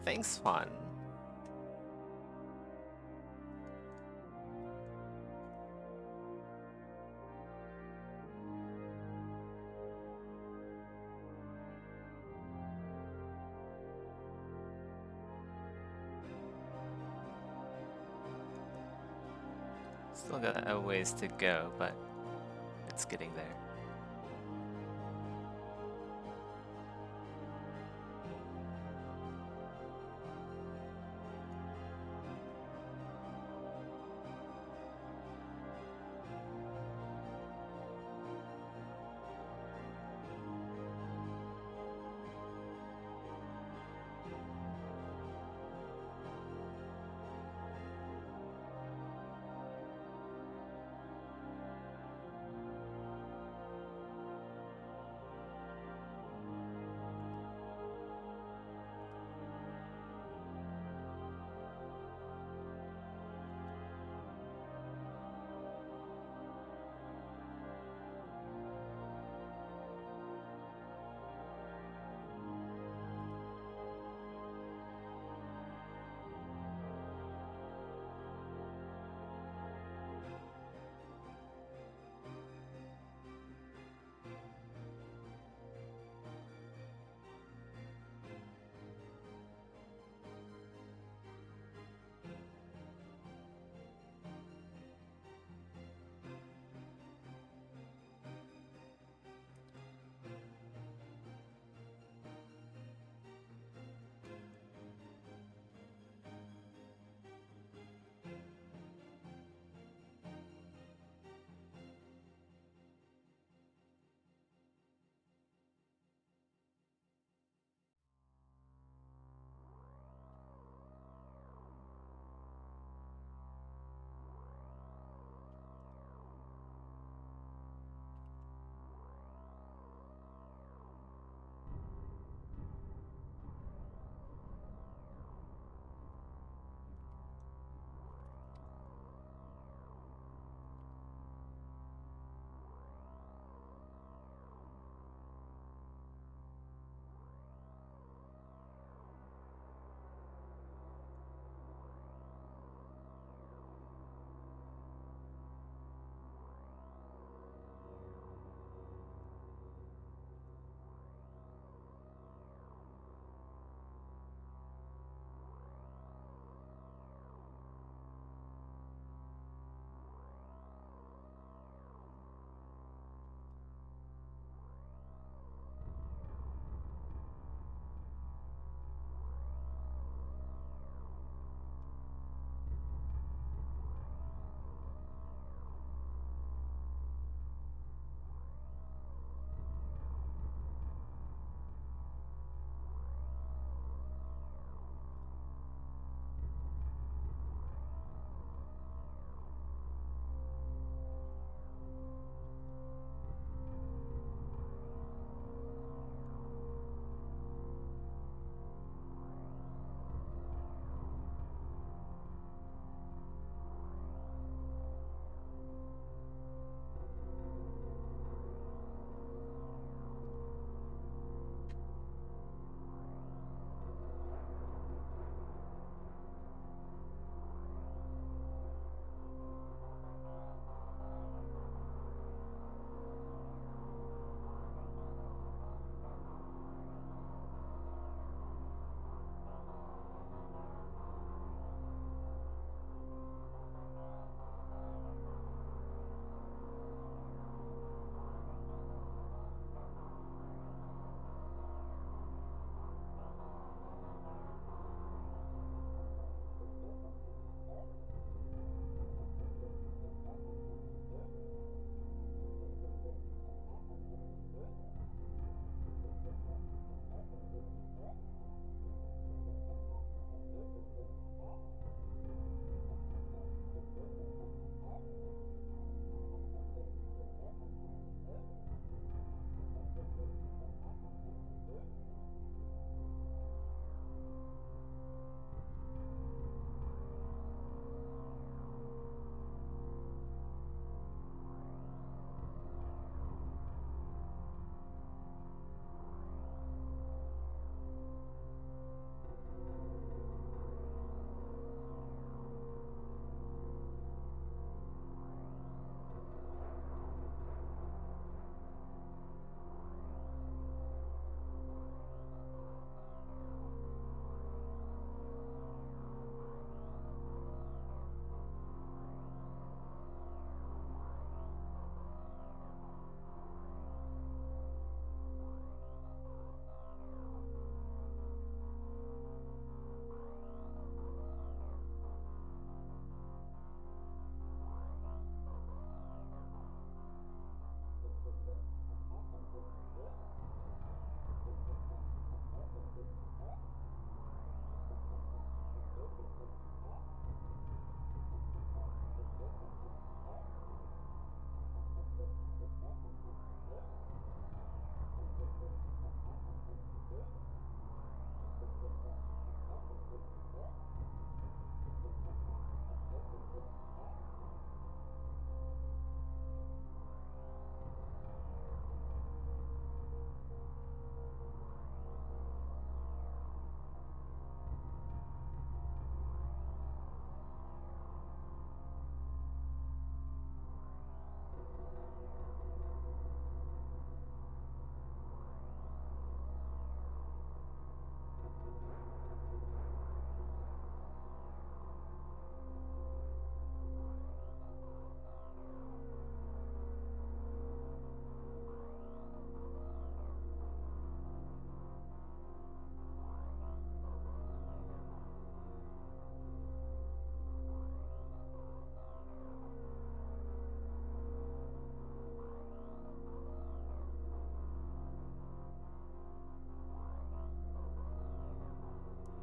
Thanks, Juan. Still got a ways to go, but it's getting there.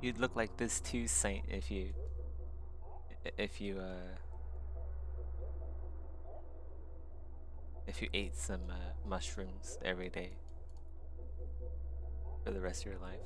You'd look like this too, Saint, if you if you ate some mushrooms every day for the rest of your life.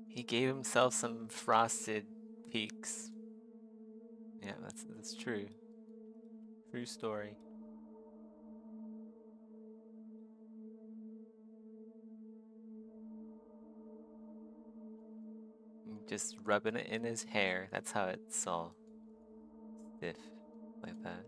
He gave himself some frosted peaks. Yeah, that's true. True story. Just rubbing it in his hair. That's how it's all stiff like that.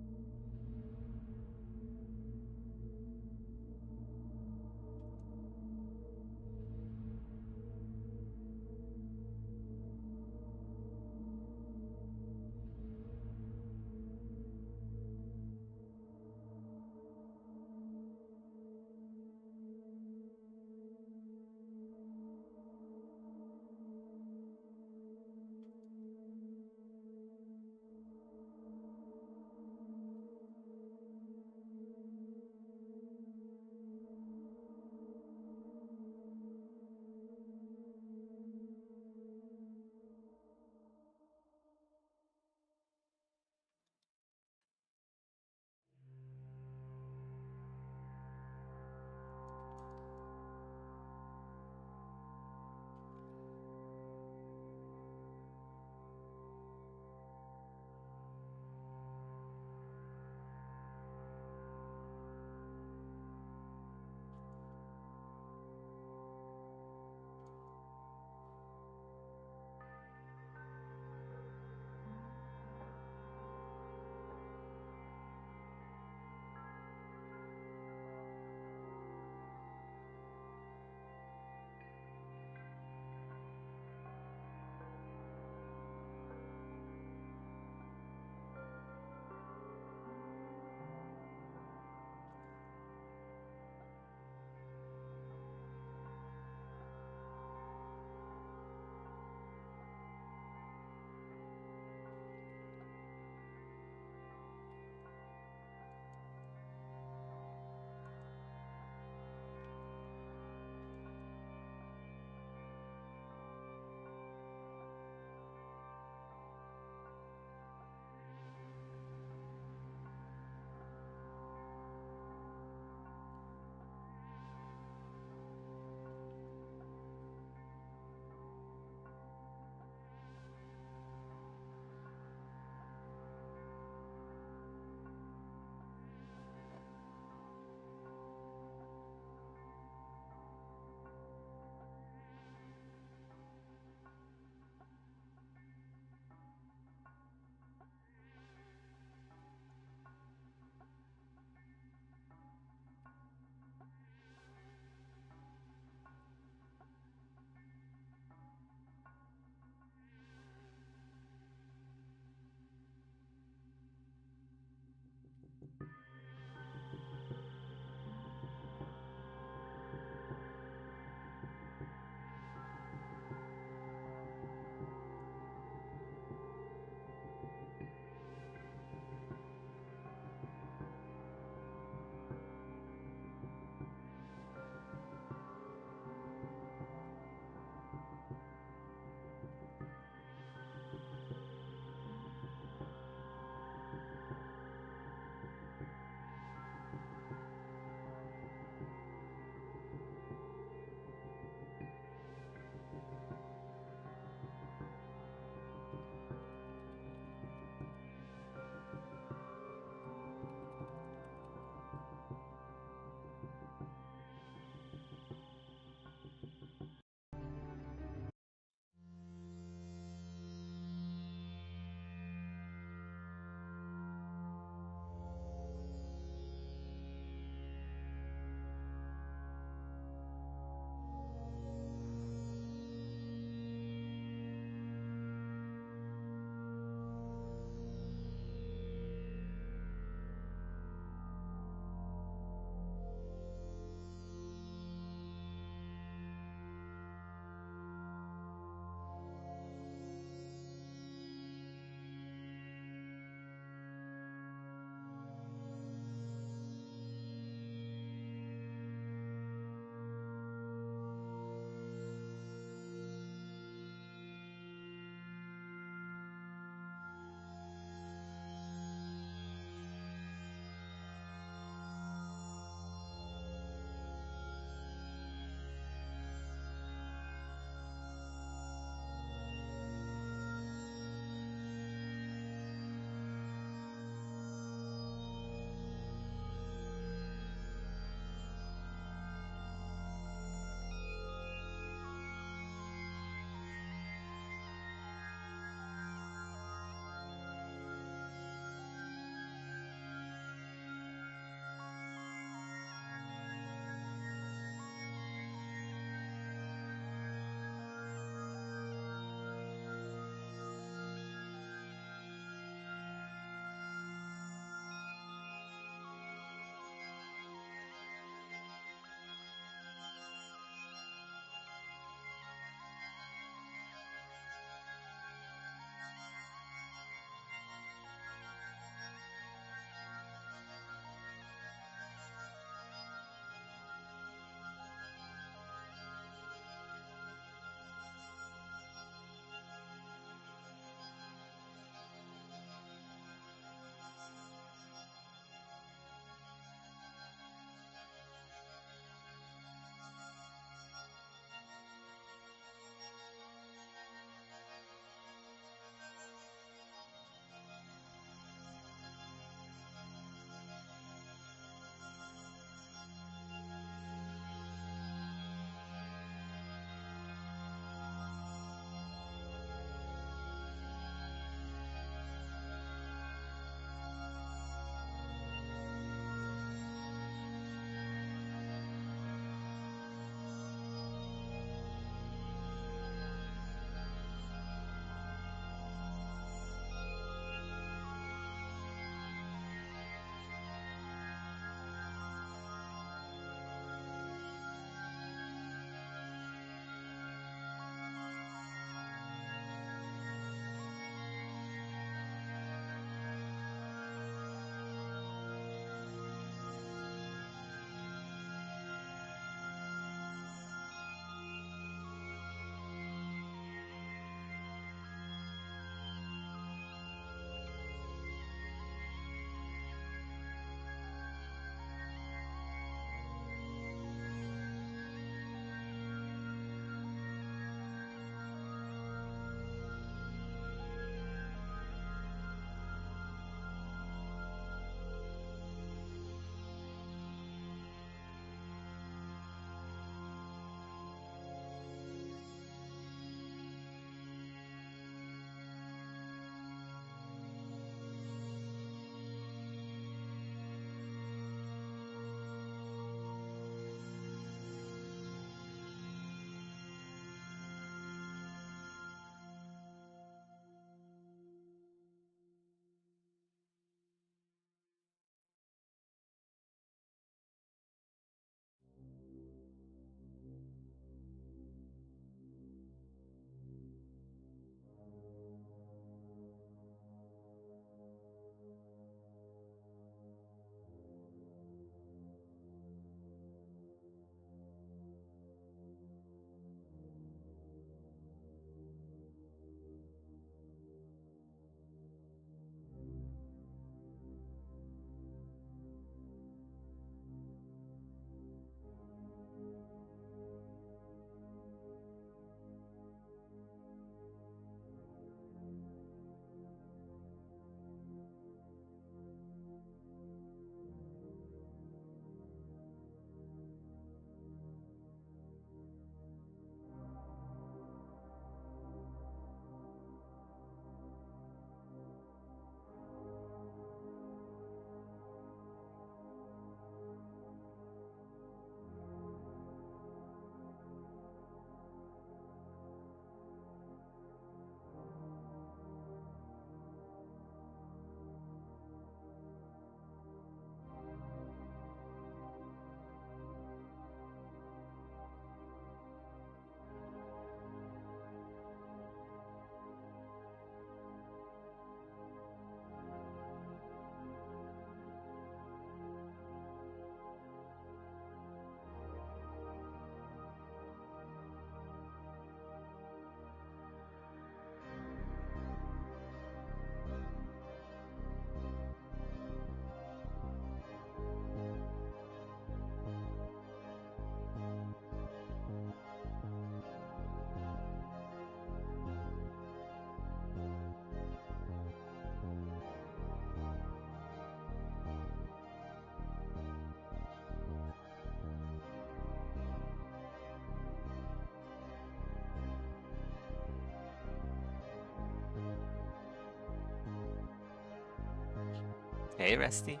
Hey, Rusty.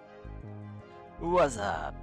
What's up?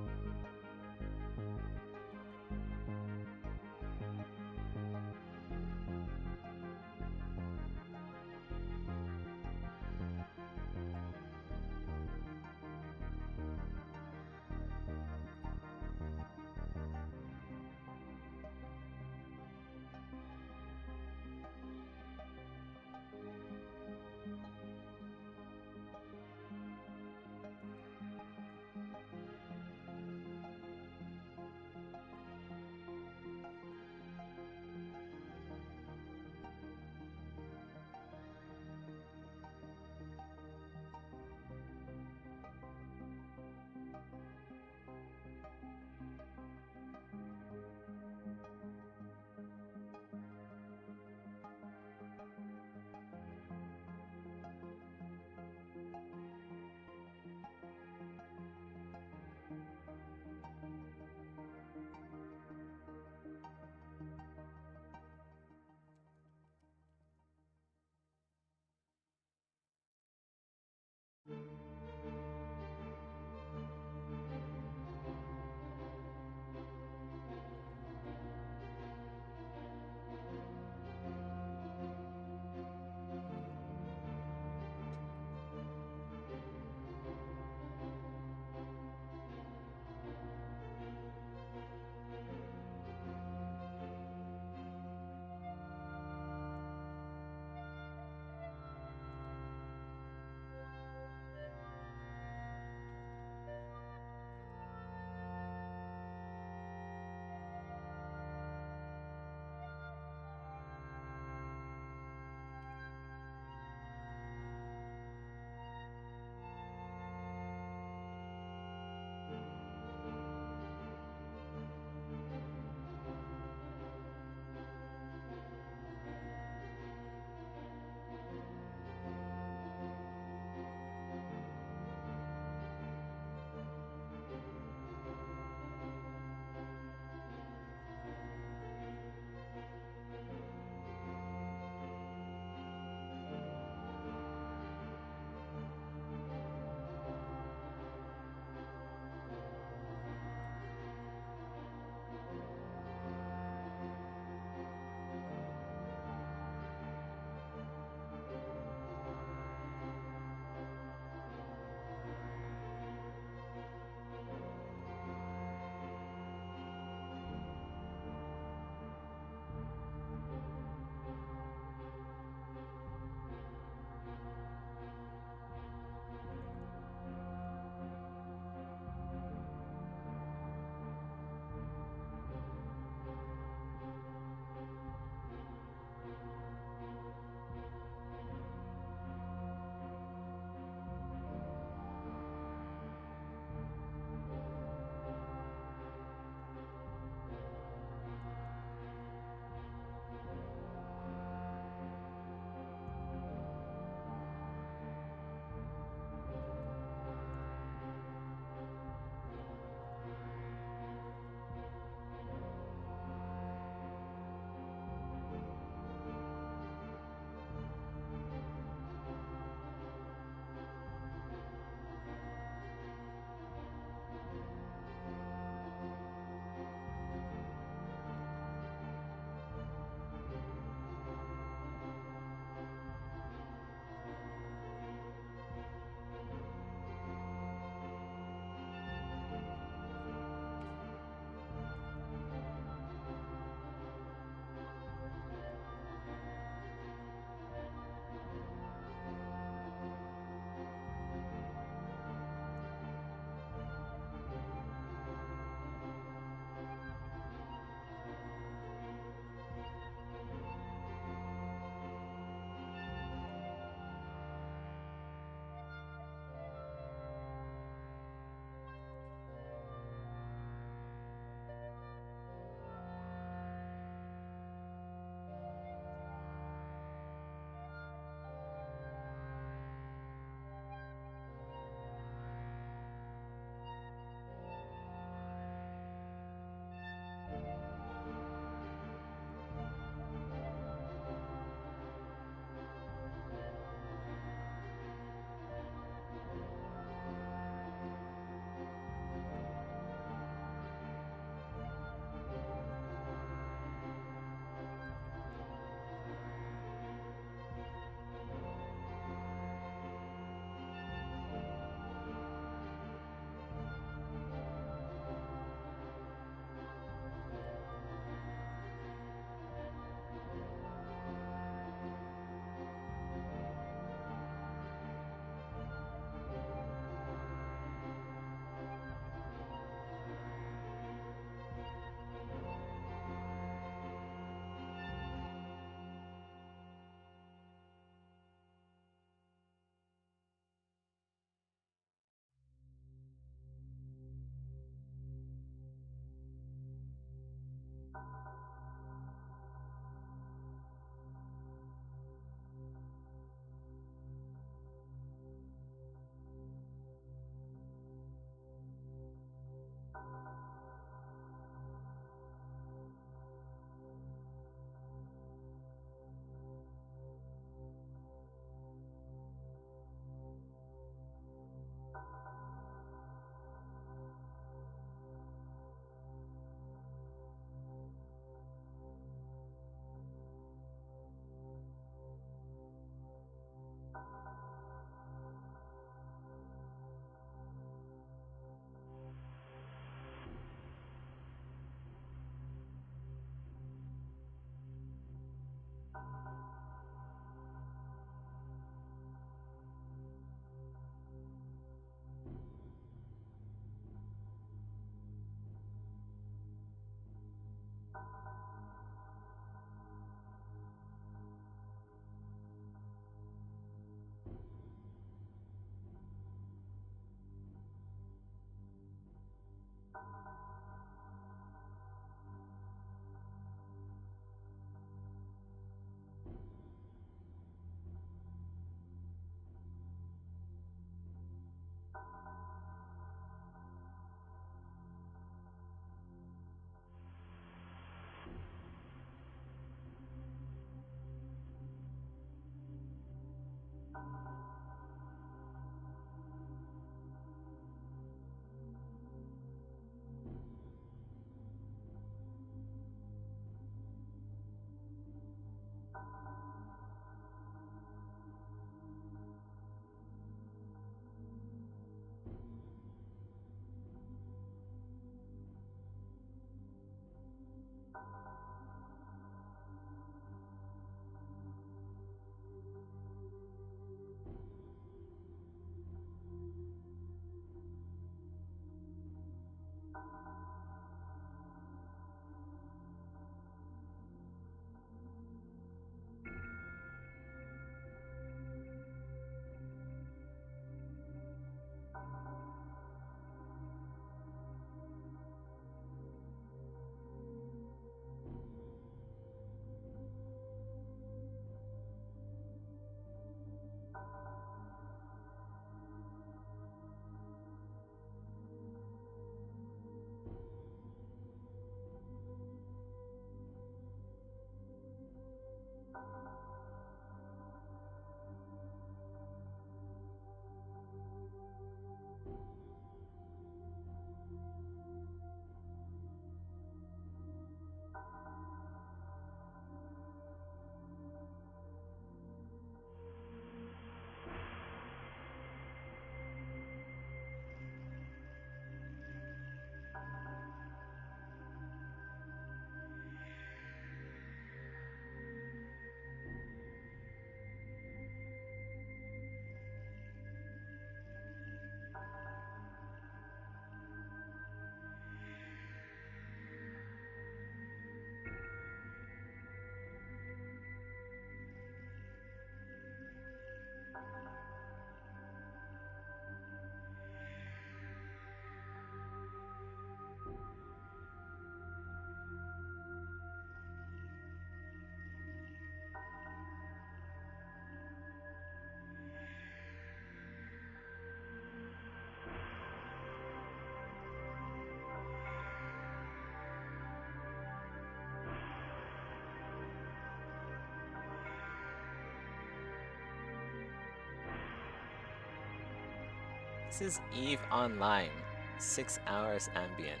This is Eve Online. 6 hours ambient.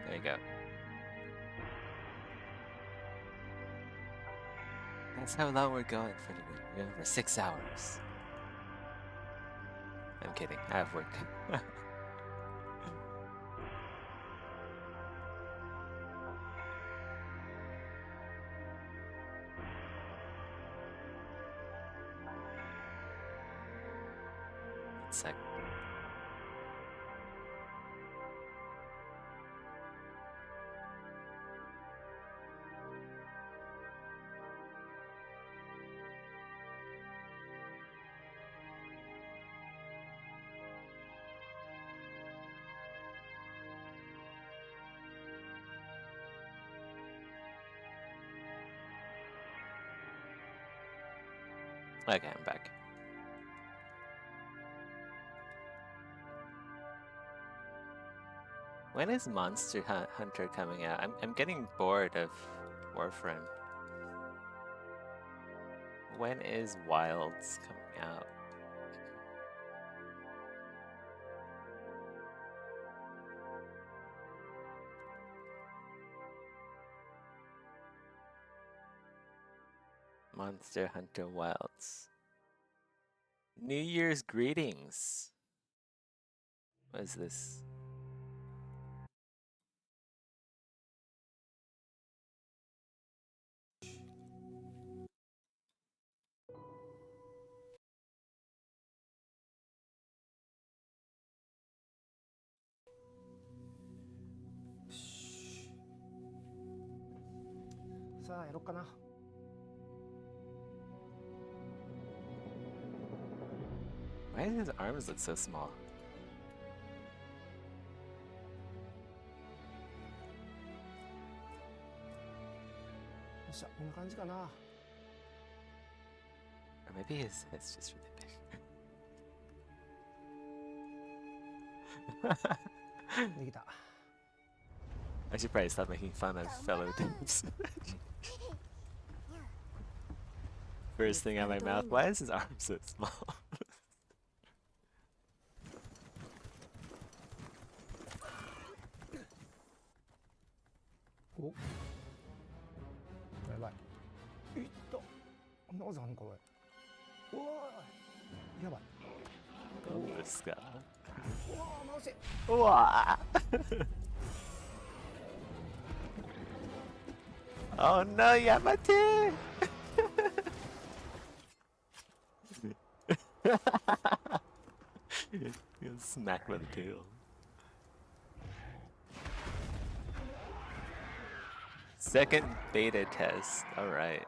There you go. That's how long we're going for today. We're going for 6 hours. I'm kidding. I have work. Sec. Okay, I'm back. When is Monster Hunter coming out? I'm getting bored of Warframe. When is Wilds coming out? Monster Hunter Wilds. New Year's greetings. What is this? Why do his arms look so small? Or maybe his head's just really big. I should probably stop making fun of fellow dudes. First thing out of my mouth, why is his arm so small? Oh. やばい。いった。なぜあんこれ。うわー。やばい。どうですか。うわー、回せ。うわー。Oh no, Yamate! You'll smack by the tail. Second beta test. Alright.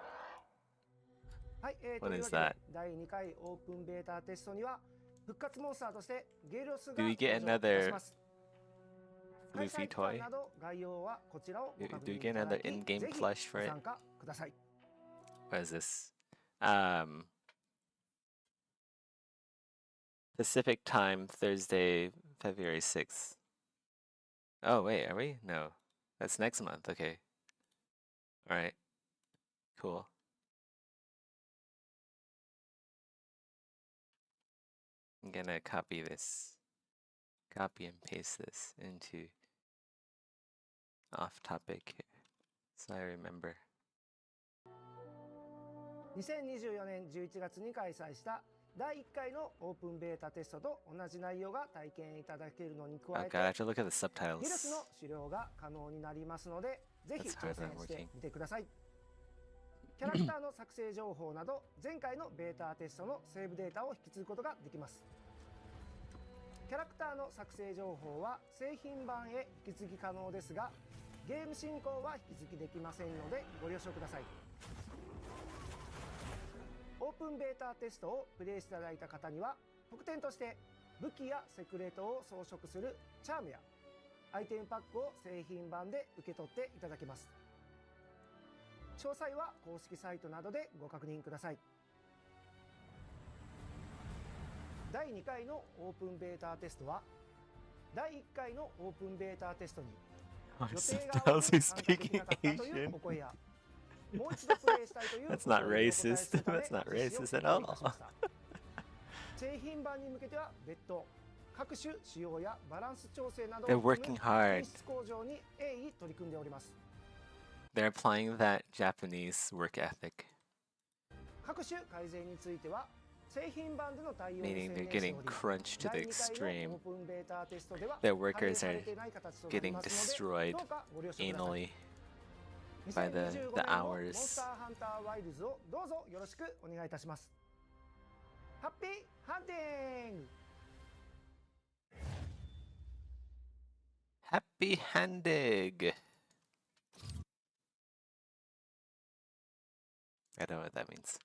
What is that? Do we get another Luffy toy? Do we get another in-game plush for it? What is this? Pacific time, Thursday, February 6th. Oh, wait, are we? No. That's next month, okay. Alright. Cool. I'm gonna copy this. Copy and paste this into off topic here, so I remember. 2024年11月に開催した第1回のオープンベータテストと同じ内容が体験いただけるのに加えて、 God, I have to look at the subtitles. ギルスの狩猟が可能になりますので、ぜひ挑戦してみてください。キャラクターの作成情報など、前回のベータテストのセーブデータを引き継ぐことができます。キャラクターの作成情報は製品版へ引き継ぎ可能ですが、ゲーム進行は引き継ぎできませんのでご了承ください。オープンベータテストをプレイしていただいた方には、特典として武器やセクレートを装飾するチャームやアイテムパックを製品版で受け取っていただけます。詳細は公式サイトなどでご確認ください。第2回のオープンベータテストは、第1回のオープンベータテストに予定が合わず参加できなかったというお声や、もう一度プレイしたいというお That's not 問いにお答え racist. するため That's not 実施を racist at 決定いたしま all. した製品版に向けては別途各種仕様やバランス調整など They're を含 working む hard. 品質向上に鋭意取り組んでおります They're applying that Japanese work ethic. 各種改善については製品版での対応に Meaning 専 they're 念して getting おり crunched to 第 the 2回 extreme. のオープンベータテストでは Their 反映 workers され are ていない形となり getting ますの destroyed でどうかご了承ください anally by the 2025年のモン hours. スターハンターワイルズをどうぞよろしくお願いいたしますハッピーハンティング Happy handing. I don't know what that means.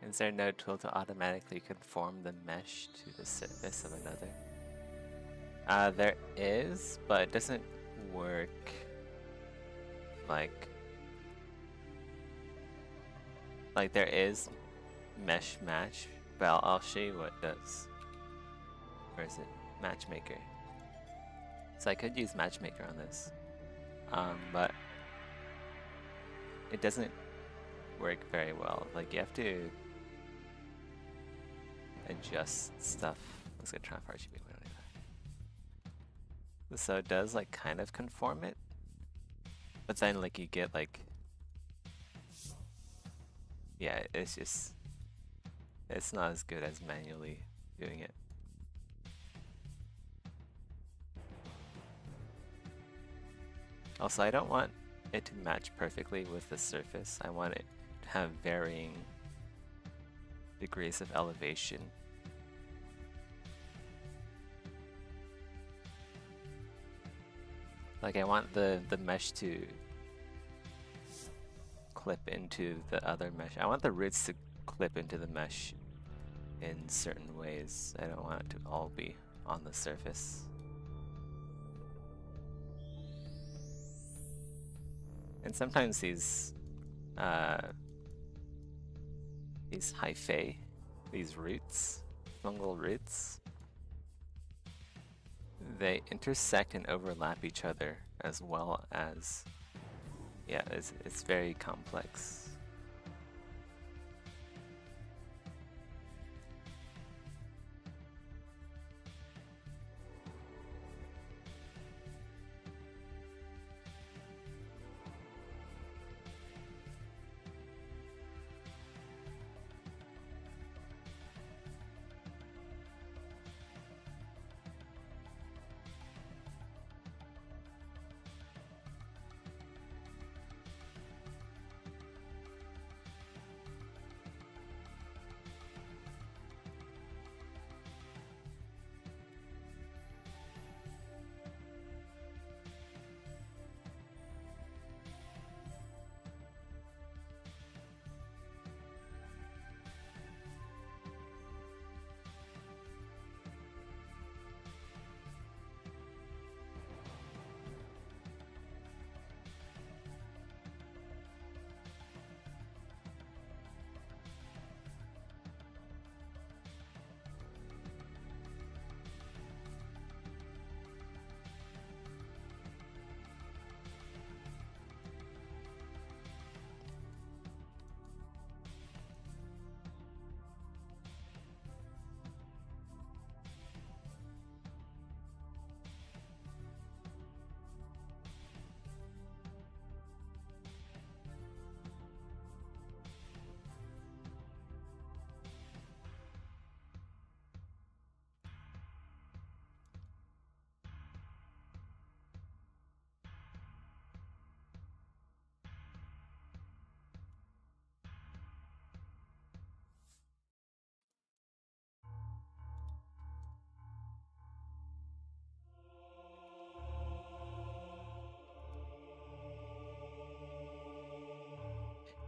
Is there no tool to automatically conform the mesh to the surface of another? There is, but it doesn't work like there is mesh match, but I'll show you what it does. Where is it? Matchmaker. So I could use Matchmaker on this, but it doesn't work very well. Like you have to adjust stuff. Let's get try for RGB. So it does like kind of conform it, but then like you get like, yeah, it's not as good as manually doing it. Also, I don't want it to match perfectly with the surface. I want it to have varying degrees of elevation. Like I want the mesh to clip into the other mesh. I want the roots to clip into the mesh in certain ways. I don't want it to all be on the surface. And sometimes these hyphae, these roots, fungal roots, they intersect and overlap each other as well as, yeah, it's very complex.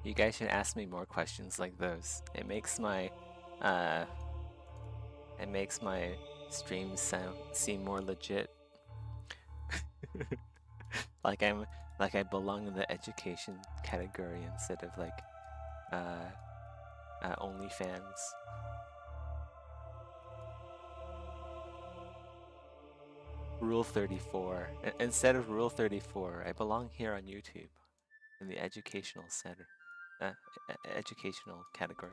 You guys should ask me more questions like those. It makes my uh streams seem more legit. like I belong in the education category instead of like OnlyFans. Rule 34. Instead of Rule 34, I belong here on YouTube in the educational center, educational category.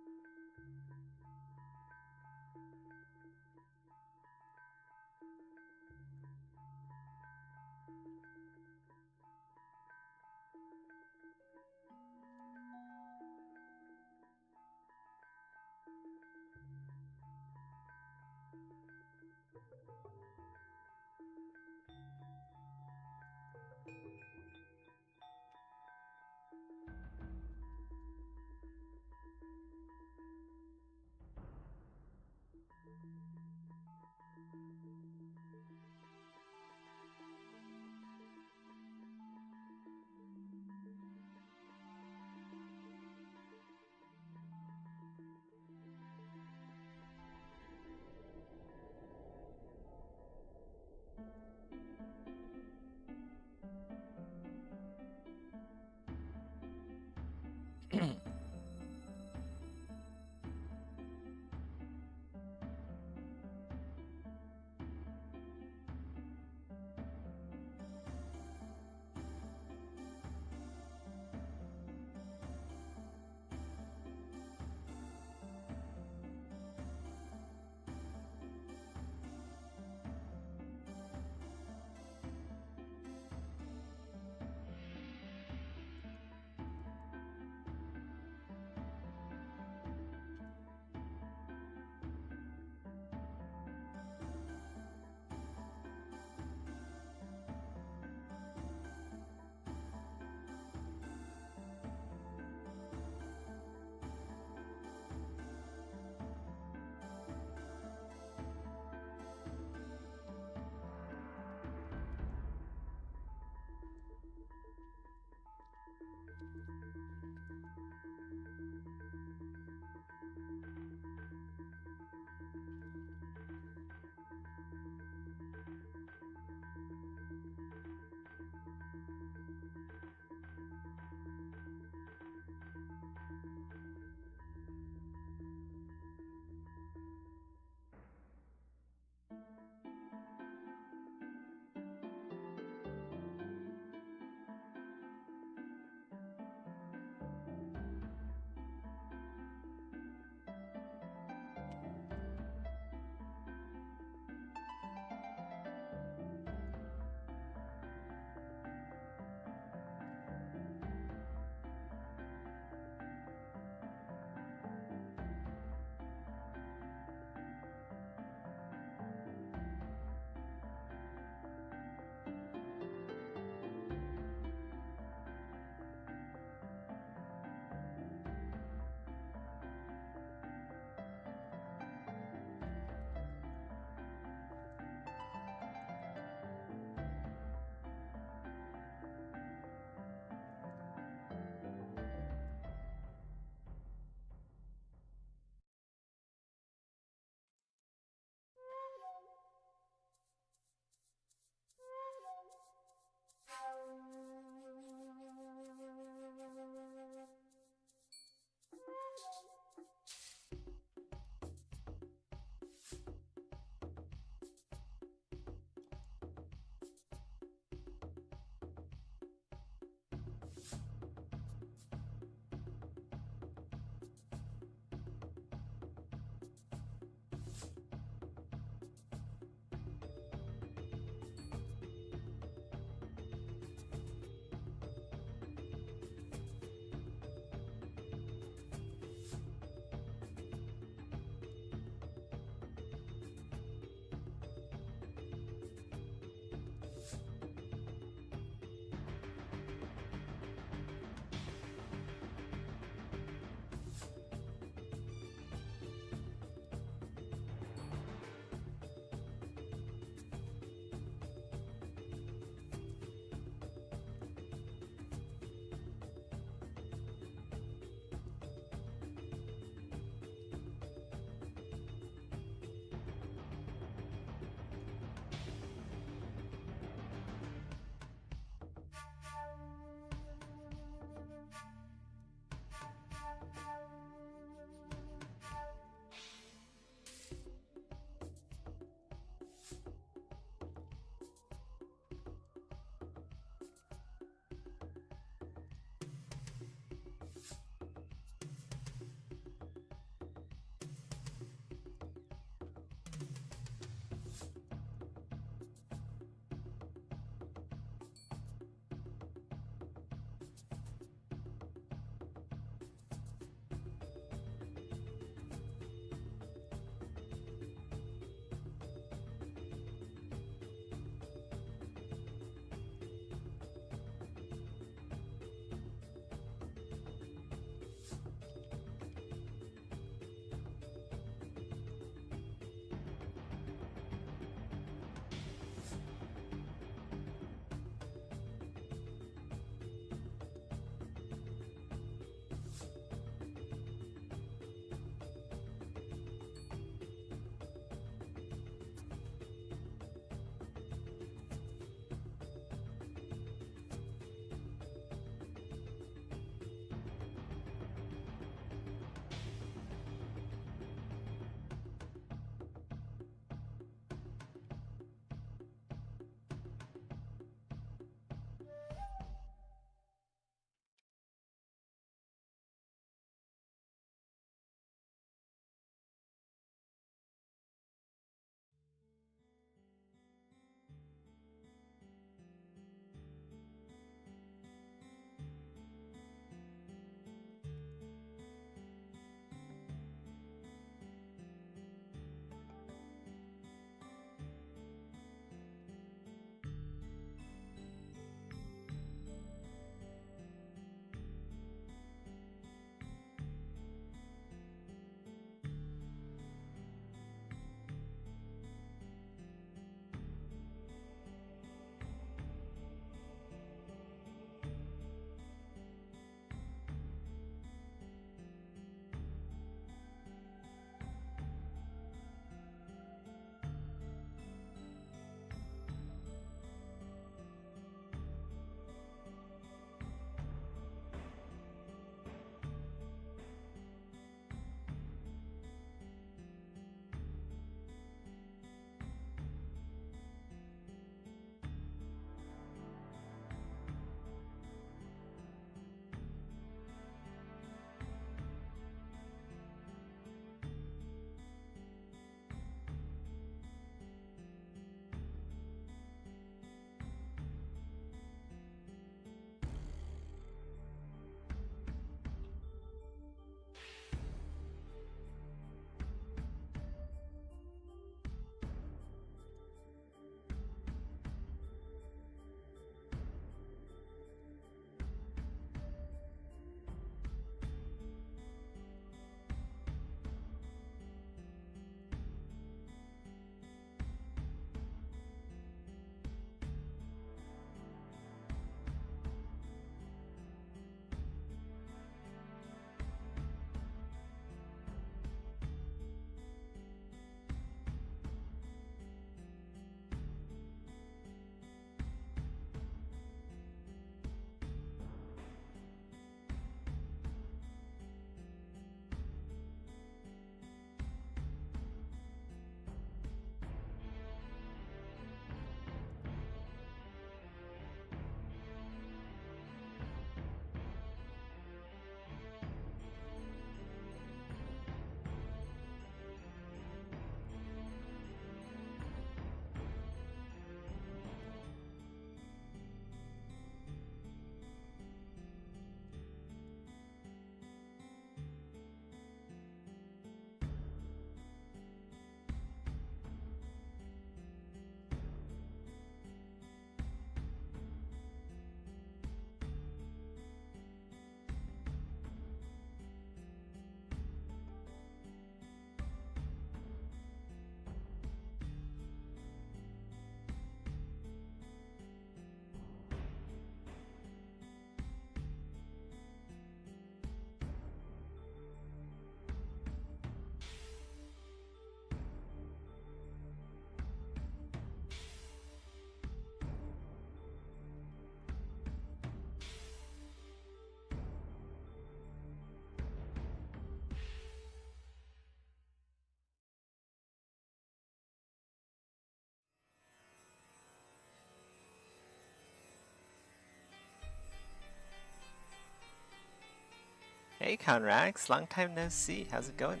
Hey Conrax, long time no see. How's it going?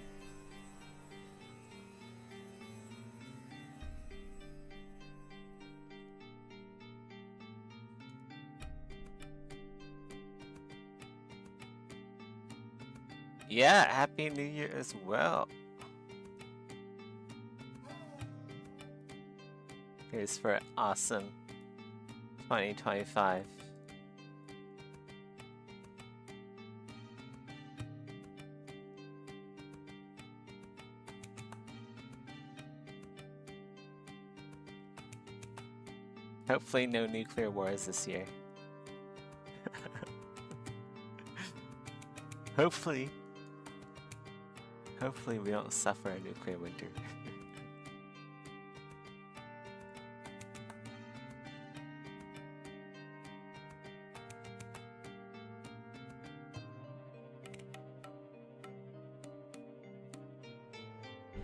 Yeah, Happy New Year as well. Here's for an awesome 2025. Hopefully no nuclear wars this year. Hopefully we don't suffer a nuclear winter.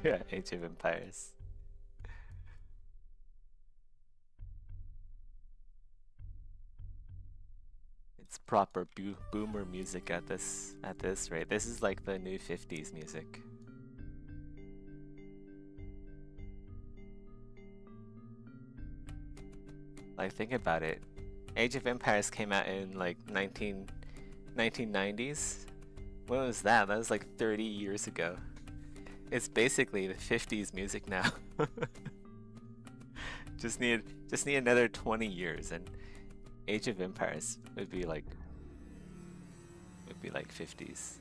Yeah, Age of Empires. It's proper boomer music at this rate. This is like the new 50s music. Like, think about it. Age of Empires came out in like 1990s. When was that? That was like 30 years ago. It's basically the 50s music now. just need another 20 years and Age of Empires would be like 50s.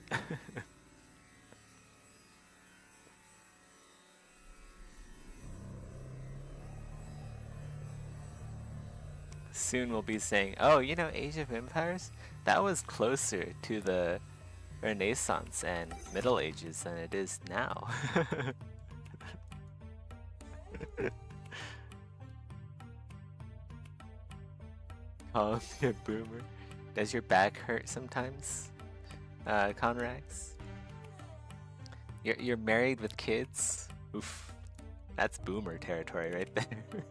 Soon we'll be saying, oh, you know, Age of Empires? That was closer to the Renaissance and Middle Ages than it is now. Call me a boomer. Does your back hurt sometimes, Conrax? You're married with kids? Oof, that's boomer territory right there.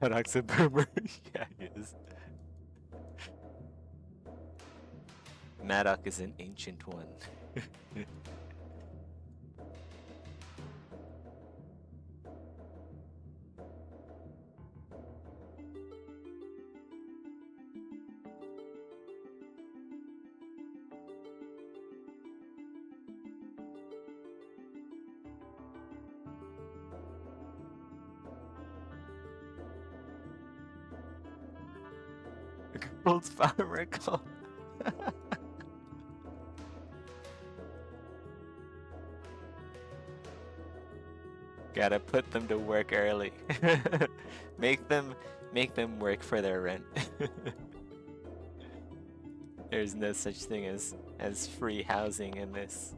Maddox's a boomer. Yeah, he is. Maddox is an ancient one. Girls farmer call. Gotta put them to work early. make them work for their rent. There's no such thing as free housing in this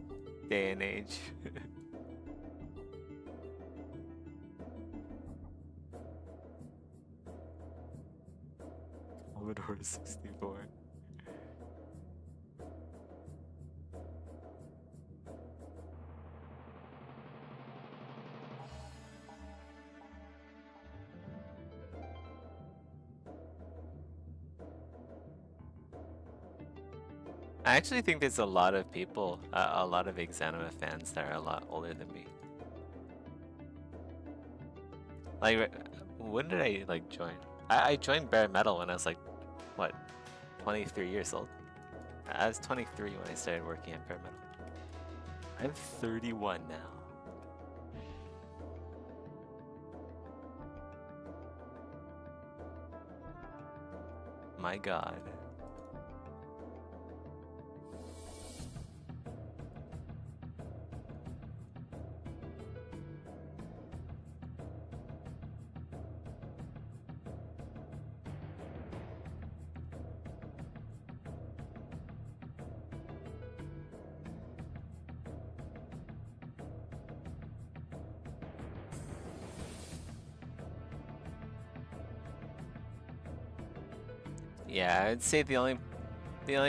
day and age. Commodore 64. I actually think there's a lot of people, a lot of Exanima fans that are a lot older than me. Like, when did I like join? I joined Bare Metal when I was like, what, 23 years old? I was 23 when I started working at Bare Metal. I'm 31 now. My God. Yeah, I'd say the only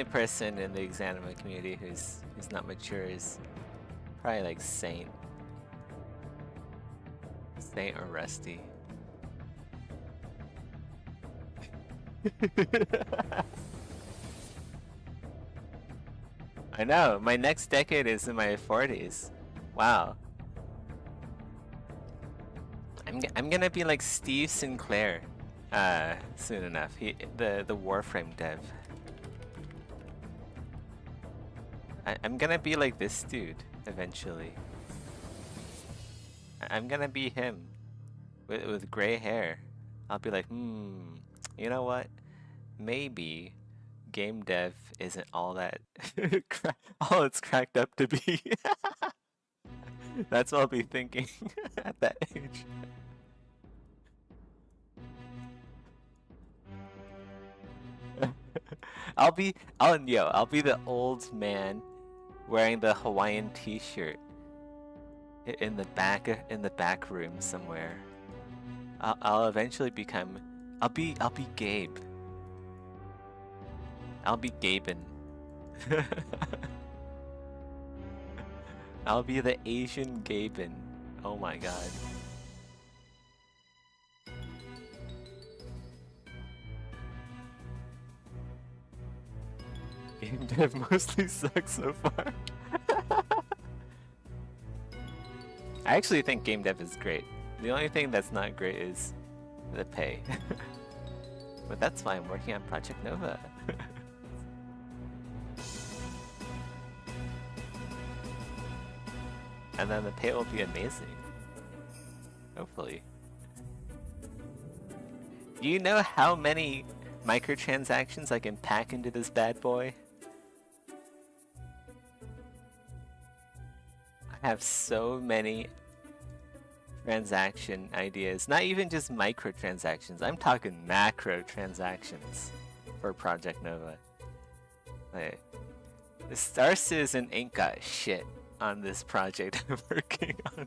person in the Exanima community who's not mature is probably like Saint. Saint or Rusty. I know, my next decade is in my 40s. Wow. I'm gonna be like Steve Sinclair soon enough. The Warframe dev. I'm gonna be like this dude eventually. I'm gonna be him with gray hair. I'll be like, you know what? Maybe game dev isn't all that all it's cracked up to be. That's what I'll be thinking at that age. I'll be the old man wearing the Hawaiian t-shirt in the back room somewhere. I'll eventually become I'll be Gabe. I'll be Gaben. I'll be the Asian Gaben. Oh my god. Game dev mostly sucks so far. I actually think game dev is great. The only thing that's not great is the pay. But that's why I'm working on Project Nova. And then the pay will be amazing. Hopefully. Do you know how many microtransactions I can pack into this bad boy? I have so many transaction ideas. Not even just microtransactions. I'm talking macro transactions for Project Nova. Like, the Star Citizen ain't got shit on this project I'm working on.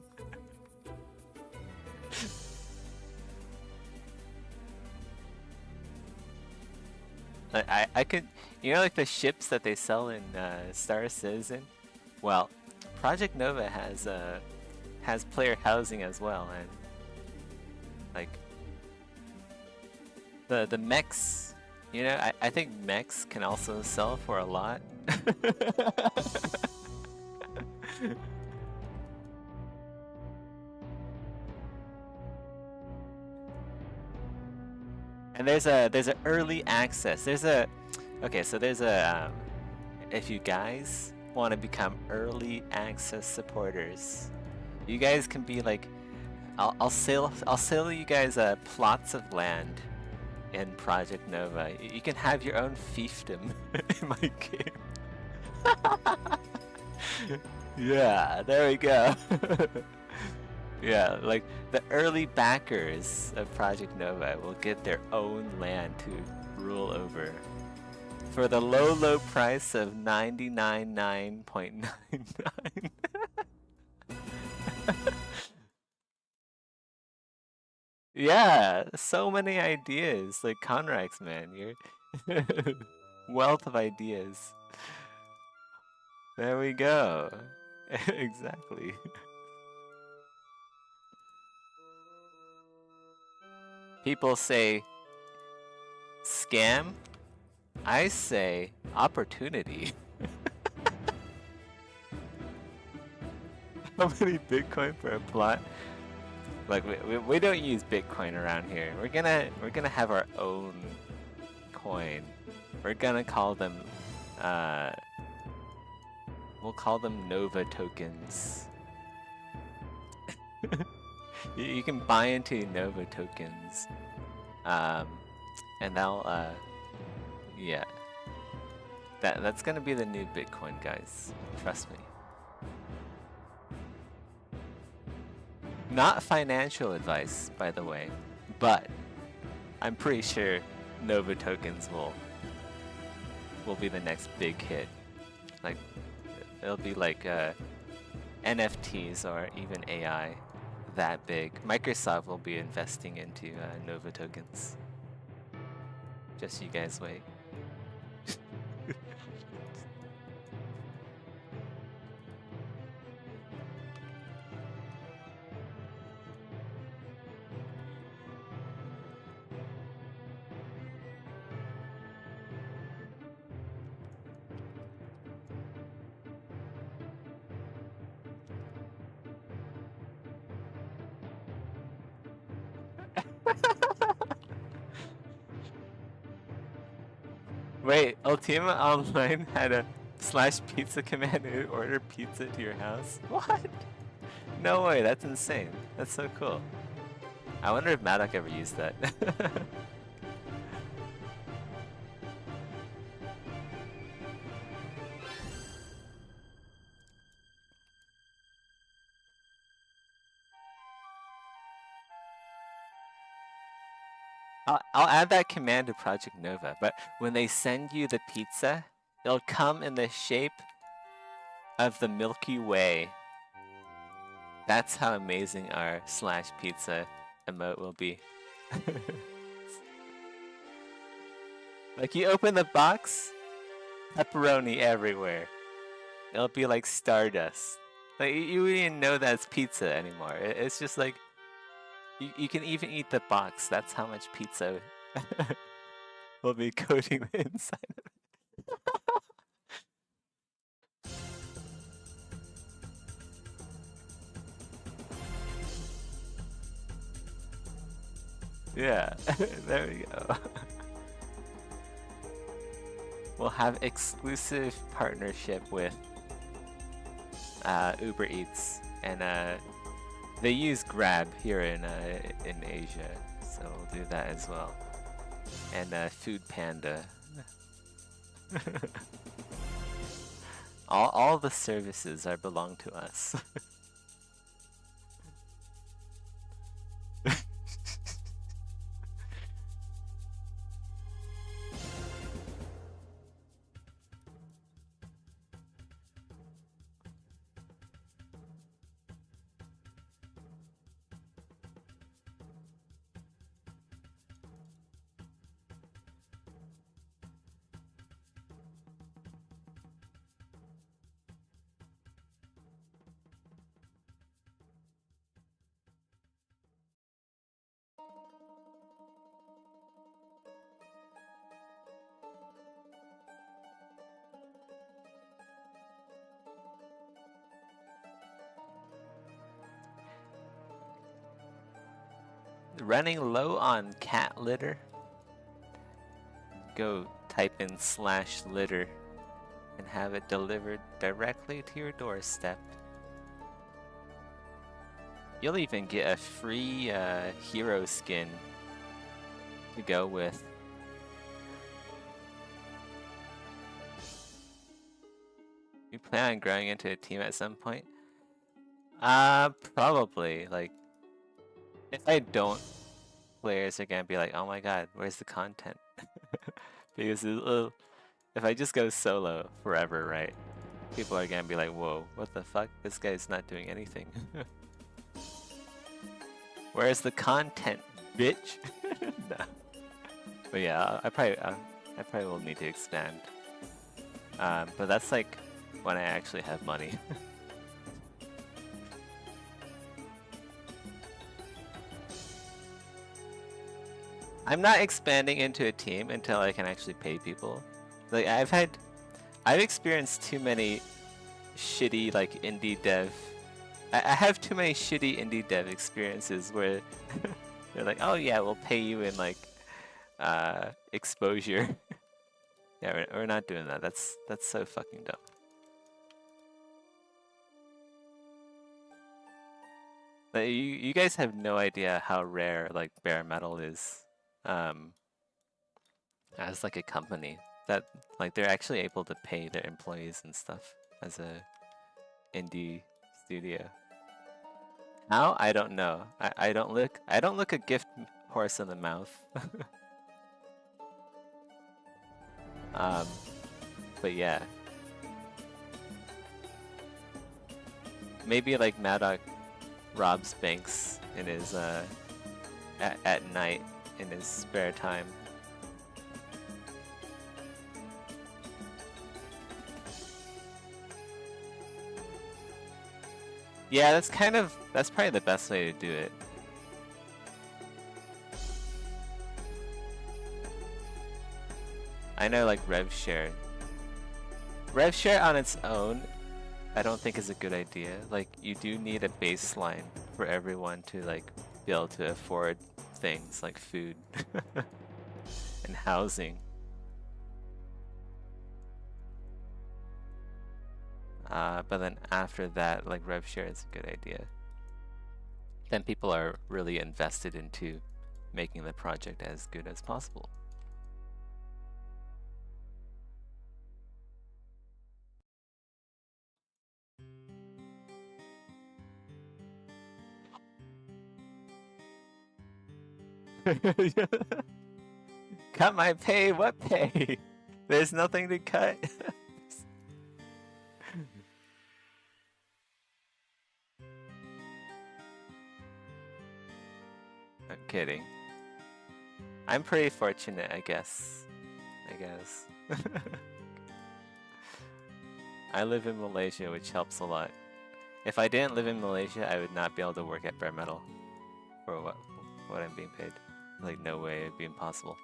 I could, you know, like the ships that they sell in Star Citizen. Well, Project Nova has player housing as well, and like the mechs. You know, I think mechs can also sell for a lot. And there's a early access. If you guys want to become early access supporters, you guys can be like, I'll sell you guys plots of land in Project Nova. You can have your own fiefdom in my game. Yeah, there we go. Yeah, like the early backers of Project Nova will get their own land to rule over for the low price of 99.99. Yeah, so many ideas. Like Conrax, man, you're wealth of ideas. There we go. Exactly. People say scam. I say opportunity. How many Bitcoin for a plot? Like we don't use Bitcoin around here. We're gonna have our own coin. We're gonna call them we'll call them Nova tokens. You can buy into Nova tokens, and they'll yeah, that's gonna be the new Bitcoin, guys. Trust me. Not financial advice, by the way, but I'm pretty sure Nova tokens will be the next big hit. Like it'll be like NFTs or even AI. That big. Microsoft will be investing into Nova tokens. Just you guys wait. Wait, Ultima Online had a /pizza command to order pizza to your house? What? No way, that's insane. That's so cool. I wonder if Madoc ever used that. I'll add that command to Project Nova, but when they send you the pizza, it'll come in the shape of the Milky Way. That's how amazing our /pizza emote will be. Like you open the box, pepperoni everywhere. It'll be like stardust. Like you wouldn't even know that's pizza anymore. It's just like you can even eat the box. That's how much pizza will be coating the inside of it. Yeah, there we go. We'll have exclusive partnership with Uber Eats, and they use Grab here in Asia, so we'll do that as well. And Food Panda. all the services belong to us. Running low on cat litter? Go type in /litter and have it delivered directly to your doorstep. You'll even get a free hero skin to go with. You plan on growing into a team at some point? Probably. Like, if I don't, players are gonna be like, oh my god, where's the content? Because if I just go solo forever, right? People are gonna be like, whoa, what the fuck? This guy's not doing anything. Where's the content, bitch? No. But yeah, I probably will need to expand. But that's like when I actually have money. I'm not expanding into a team until I can actually pay people. Like I've experienced too many shitty like indie dev. I have too many shitty indie dev experiences where they're like, oh yeah, we'll pay you in like exposure. Yeah, we're not doing that. That's so fucking dumb. Like, you guys have no idea how rare like bare metal is. As like a company that like they're actually able to pay their employees and stuff as a indie studio. How? I don't know. I don't look a gift horse in the mouth. But yeah. Maybe like Madoc robs banks in his at night in his spare time. Yeah, that's probably the best way to do it. I know like RevShare. RevShare on its own, I don't think is a good idea. Like you do need a baseline for everyone to like be able to afford things like food and housing. But then after that, like rev share is a good idea. Then people are really invested into making the project as good as possible. Cut my pay? What pay? There's nothing to cut. I'm kidding. I'm pretty fortunate, I guess. I live in Malaysia, which helps a lot. If I didn't live in Malaysia, I would not be able to work at Bare Metal for what I'm being paid. Like, no way, it'd be impossible.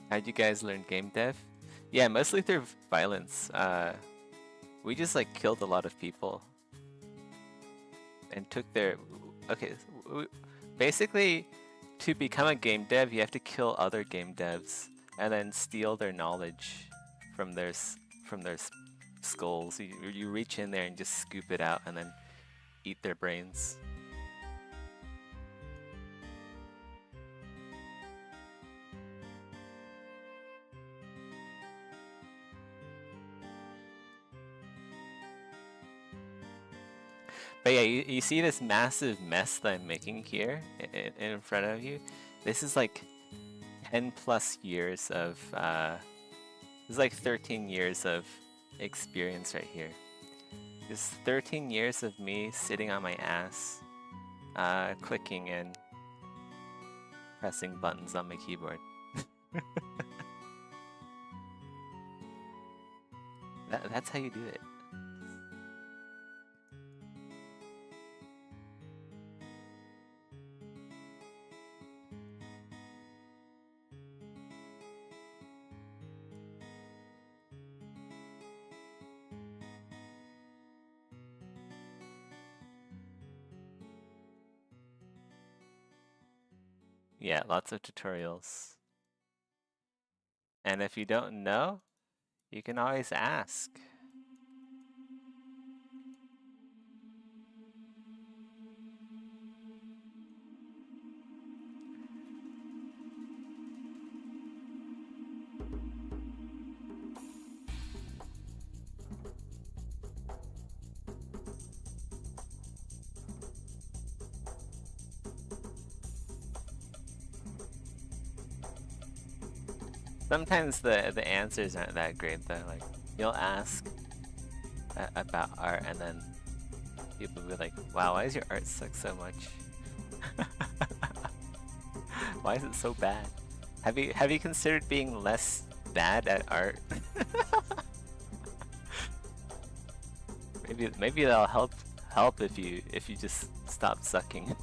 How'd you guys learn game dev? Yeah, mostly through violence. We just like killed a lot of people and took their... Okay, basically to become a game dev, you have to kill other game devs and then steal their knowledge from their skulls. You reach in there and just scoop it out and then eat their brains. But yeah, you see this massive mess that I'm making here in front of you? This is like 10 plus years of, this is like 13 years of experience right here. This is 13 years of me sitting on my ass, clicking and pressing buttons on my keyboard. That's how you do it. Yeah, lots of tutorials. And if you don't know, you can always ask. Sometimes the answers aren't that great though. Like, you'll ask about art and then people will be like, wow, why does your art suck so much? Why is it so bad? Have you considered being less bad at art? maybe that'll help if you just stop sucking.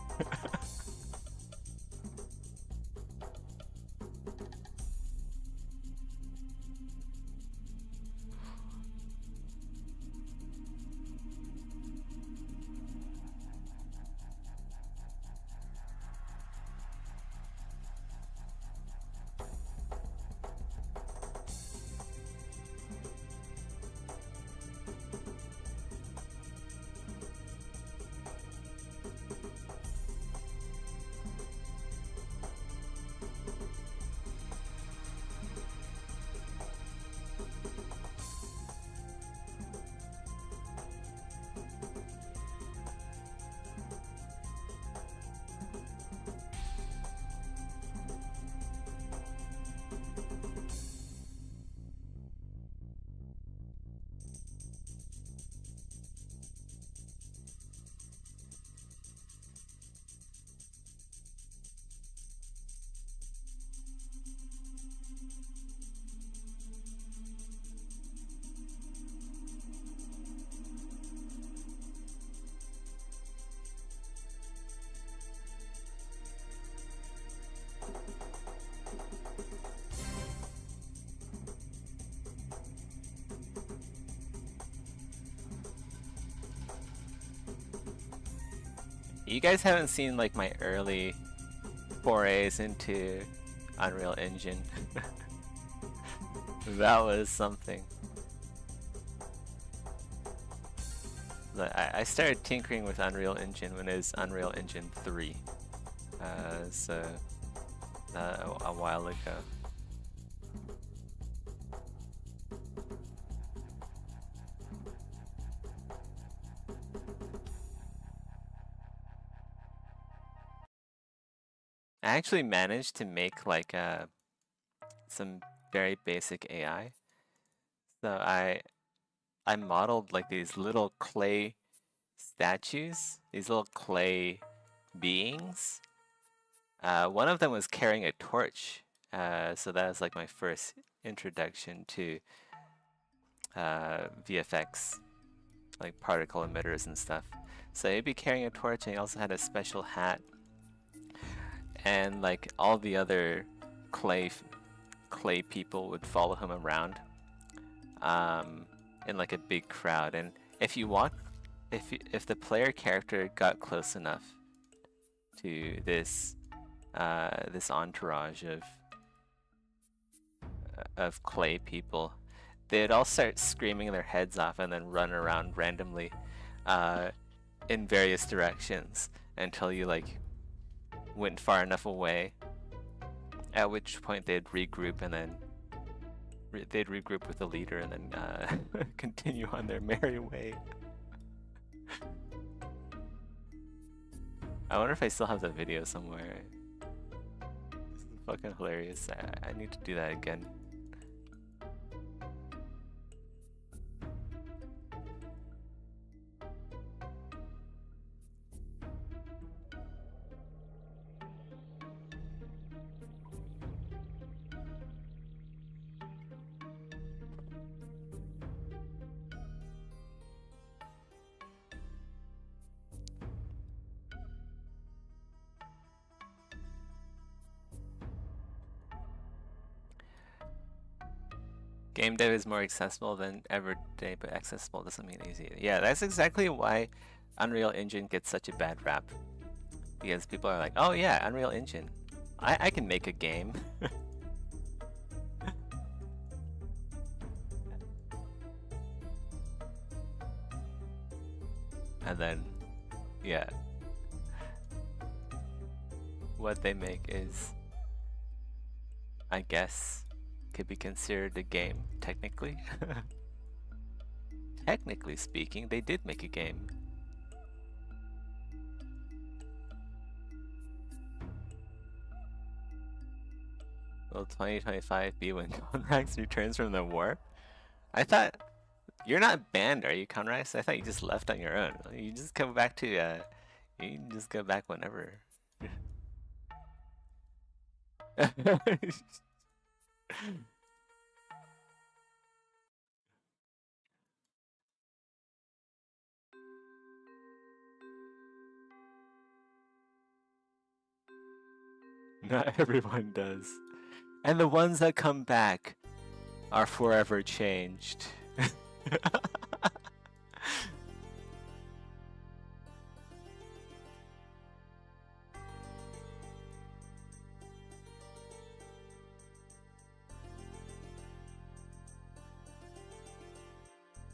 You guys haven't seen like my early forays into Unreal Engine. That was something. I started tinkering with Unreal Engine when it was Unreal Engine 3. So a while ago. I actually managed to make like some very basic AI. So I modeled like these little clay statues, these little clay beings. One of them was carrying a torch, so that was like my first introduction to VFX, like particle emitters and stuff. So he'd be carrying a torch, and he also had a special hat. And like all the other clay people would follow him around in like a big crowd. And if you walk, if the player character got close enough to this this entourage of clay people, they'd all start screaming their heads off and then run around randomly in various directions until you like went far enough away, at which point they'd regroup and then they'd regroup with the leader and then continue on their merry way. I wonder if I still have the video somewhere. This is fucking hilarious. I need to do that again. Game dev is more accessible than everyday, but accessible doesn't mean easy. Yeah, that's exactly why Unreal Engine gets such a bad rap. Because people are like, oh yeah, Unreal Engine. I can make a game. And then, yeah. What they make is, I guess, could be considered a game, technically. Technically speaking, they did make a game. Will 2025 be when Conrax returns from the war? I thought... You're not banned, are you, Conrax? I thought you just left on your own. You just come back to... you can just go back whenever. Not everyone does. And the ones that come back are forever changed.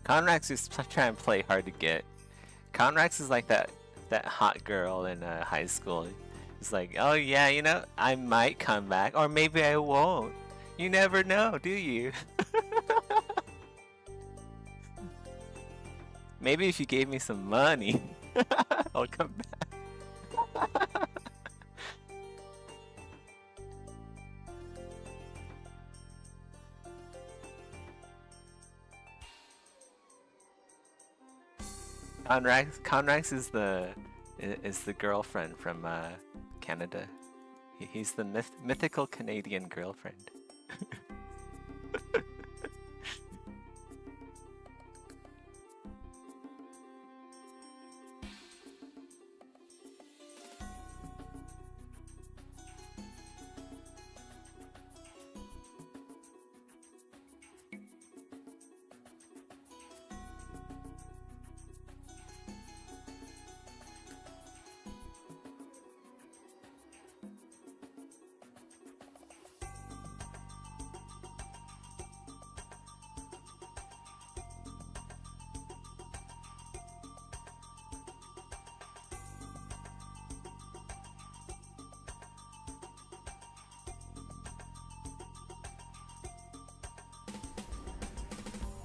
Conrax is trying to play hard to get. Conrax is like that hot girl in high school. It's like, oh yeah, you know, I might come back, or maybe I won't. You never know, do you? Maybe if you gave me some money, I'll come back. Conrax is the girlfriend from Canada. He's the mythical Canadian girlfriend.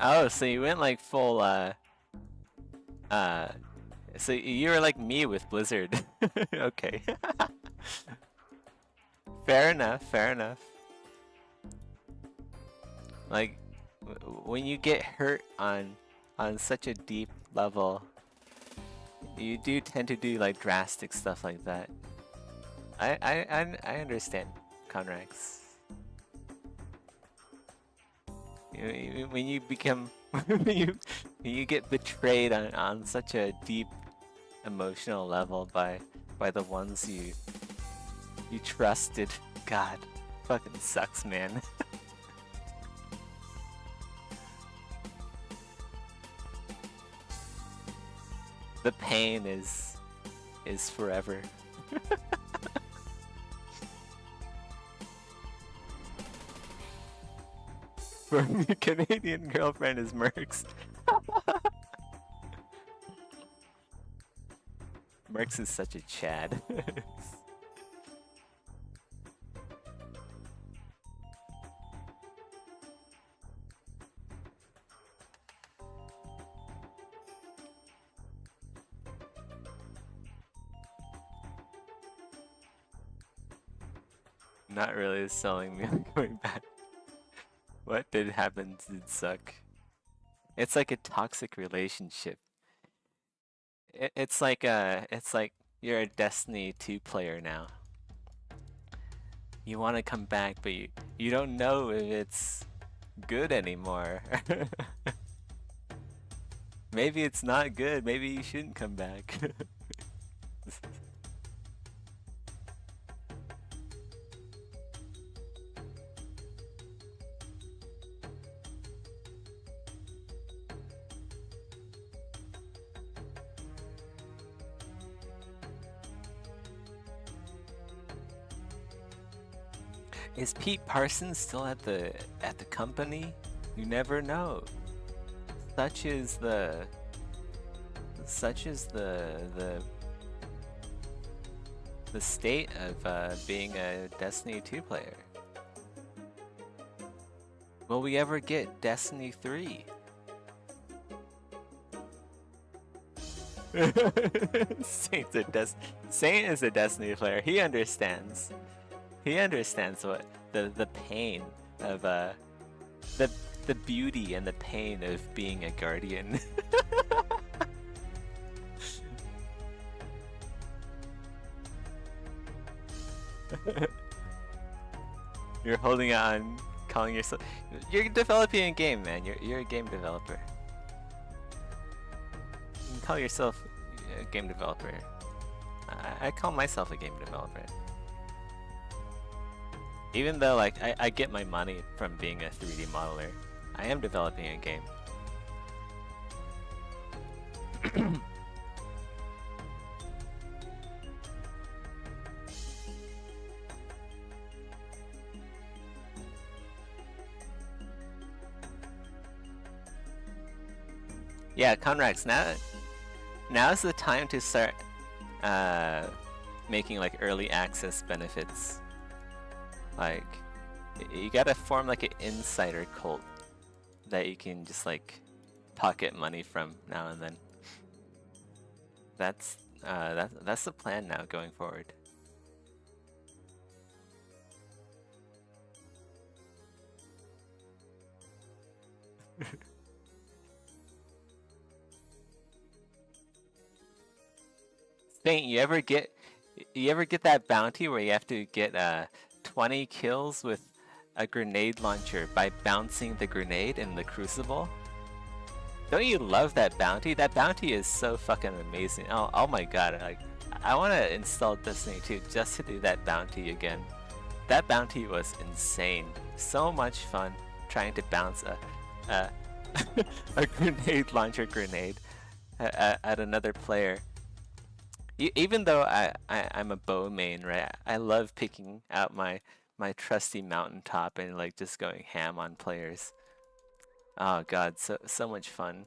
Oh, so you went like full so you were like me with Blizzard. Okay. Fair enough, fair enough. Like when you get hurt on such a deep level, you do tend to do like drastic stuff like that. I understand, Conrax. When you become when you get betrayed on such a deep emotional level by the ones you trusted, God, fucking sucks, man. The pain is forever. For me, Canadian girlfriend is Mercs. Mercs is such a Chad. Not really selling me on going back. What did happen did suck. It's like a toxic relationship. It's like you're a Destiny 2 player now. You want to come back, but you don't know if it's good anymore. Maybe it's not good. Maybe you shouldn't come back. Is Pete Parsons still at the company? You never know. Such is the state of being a Destiny 2 player. Will we ever get Destiny 3? Saint is a Destiny player. He understands. He understands what the pain of the beauty and the pain of being a guardian. You're holding on, calling yourself. You're developing a game, man. You're a game developer. You can call yourself a game developer. I call myself a game developer. Even though like I get my money from being a 3D modeler, I am developing a game. Yeah, Conrax, now's the time to start making like early access benefits. Like, you gotta form like an insider cult that you can just like pocket money from now and then. That's the plan now going forward. Saint, you ever get that bounty where you have to get 20 kills with a grenade launcher by bouncing the grenade in the Crucible? Don't you love that bounty? That bounty is so fucking amazing. Oh my god, like I want to install Destiny 2 just to do that bounty again. That bounty was insane. So much fun trying to bounce a grenade launcher grenade at another player. Even though I'm a bow main, right? I love picking out my trusty mountaintop and like just going ham on players. Oh god, so much fun.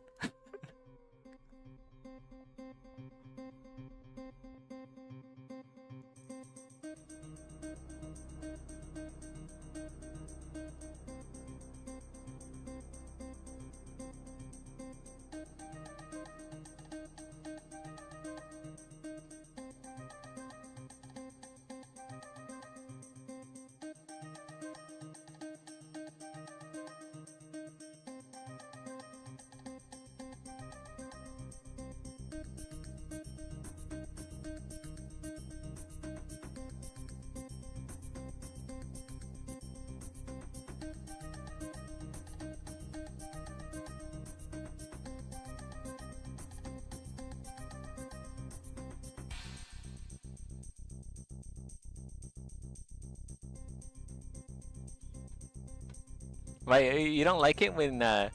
Why you don't like it when a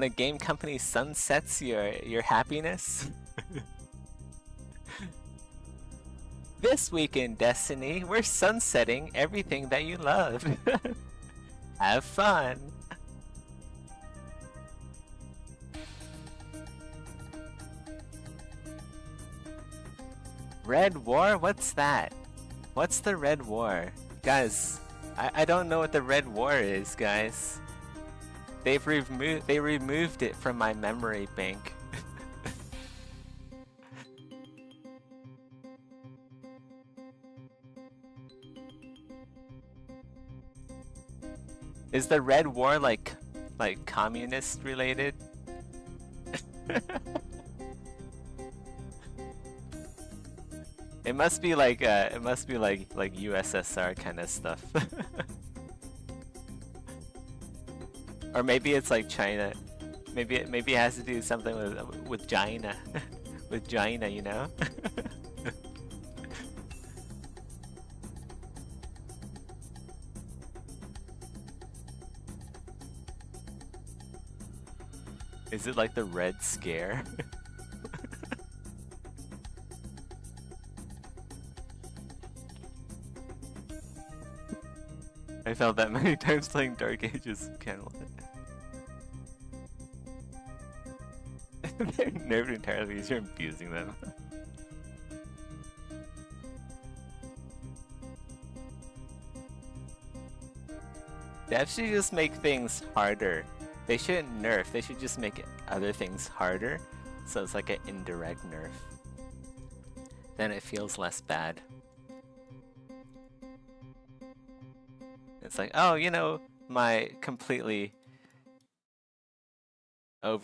game company sunsets your happiness? This week in Destiny, we're sunsetting everything that you love. Have fun. Red War? What's that? What's the Red War? Guys, I don't know what the Red War is, guys. They removed it from my memory bank. Is the Red War like communist related? It must be like USSR kind of stuff. Or maybe it's like China. Maybe it has to do something with China. With China, you know? Is it like the Red Scare? I felt that many times playing Dark Ages Candlelit. They're nerfed entirely because you're abusing them. Devs should just make things harder. They shouldn't nerf, they should just make other things harder, so it's like an indirect nerf. Then it feels less bad. It's like, oh, you know, my completely OP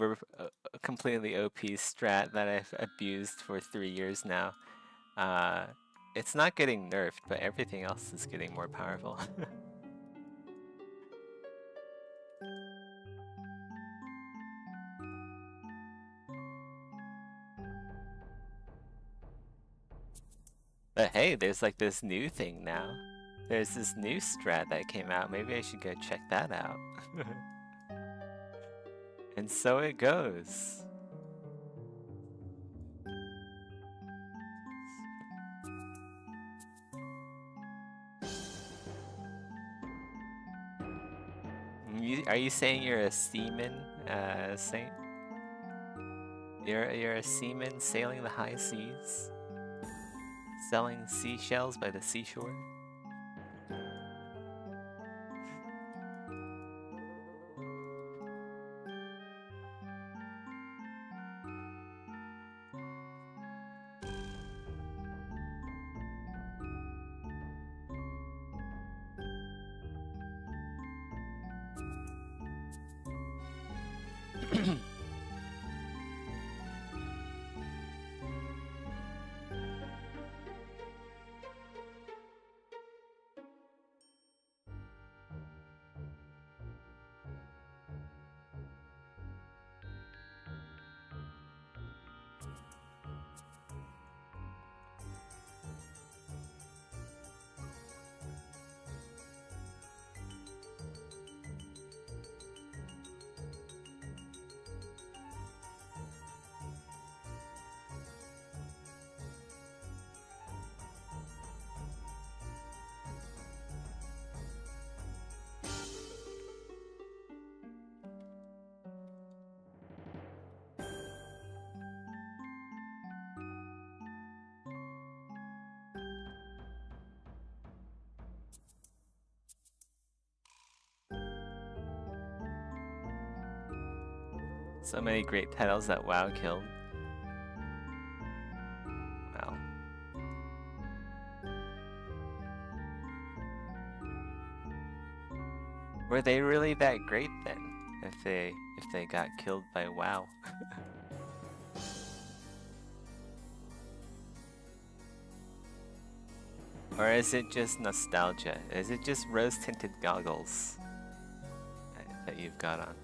strat that I've abused for 3 years now. It's not getting nerfed, but everything else is getting more powerful. But hey, there's like this new thing now. There's this new strat that came out. Maybe I should go check that out. And so it goes. Are you saying you're a seaman, Saint? You're a seaman sailing the high seas? Selling seashells by the seashore? So many great titles that WoW killed. Wow. Were they really that great then? If they got killed by WoW? Or is it just nostalgia? Is it just rose-tinted goggles that you've got on?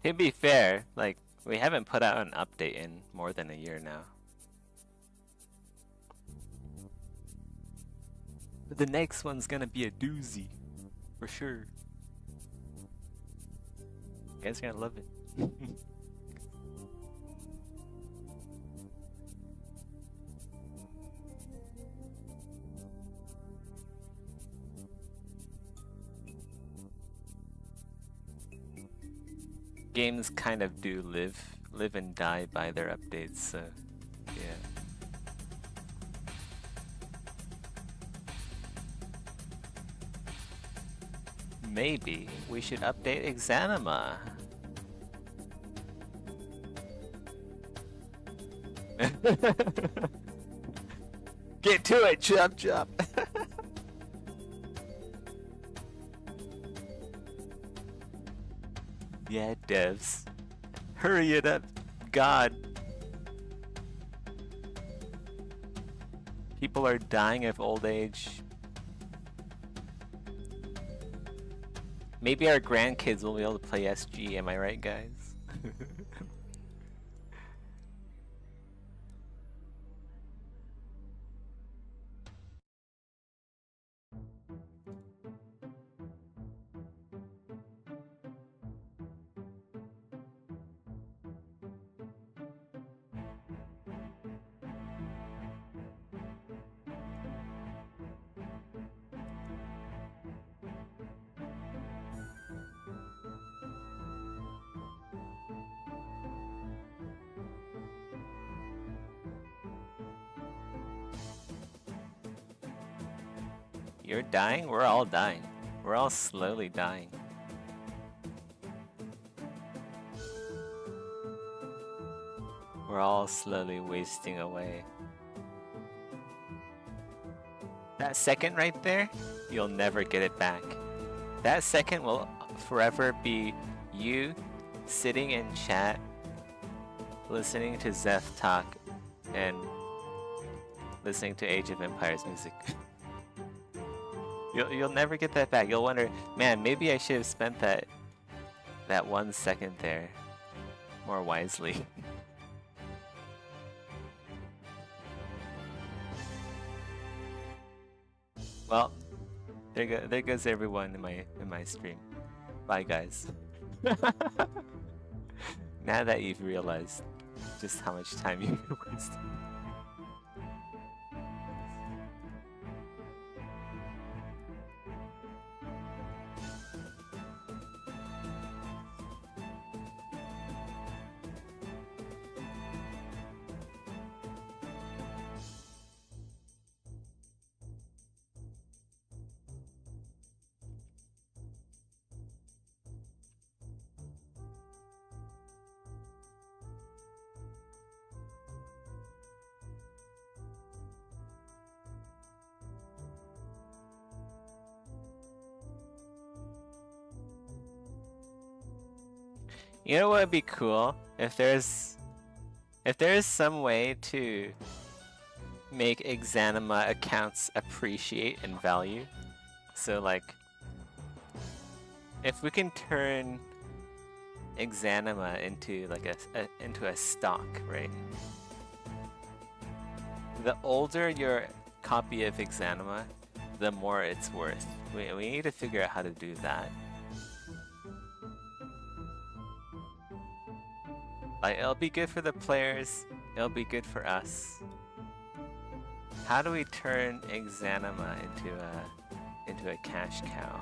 To be fair, like, we haven't put out an update in more than a year now. But the next one's gonna be a doozy. For sure. You guys are gonna love it. Games kind of do live and die by their updates, so yeah. Maybe we should update Exanima. Get to it, chop chop. Yeah, devs. Hurry it up. God. People are dying of old age. Maybe our grandkids will be able to play SG, am I right, guys? You're dying? We're all dying. We're all slowly dying. We're all slowly wasting away. That second right there, you'll never get it back. That second will forever be you sitting in chat, listening to Zeth talk, and listening to Age of Empires music. You'll never get that back. You'll wonder, man, maybe I should have spent that 1 second there more wisely. Well, there goes everyone in my stream. Bye, guys. Now that you've realized just how much time you've wasted. You know what would be cool? If there's some way to make Exanima accounts appreciate and value. So like if we can turn Exanima into like into a stock, right? The older your copy of Exanima, the more it's worth. We need to figure out how to do that. Like, it'll be good for the players, it'll be good for us. How do we turn Exanima into a cash cow?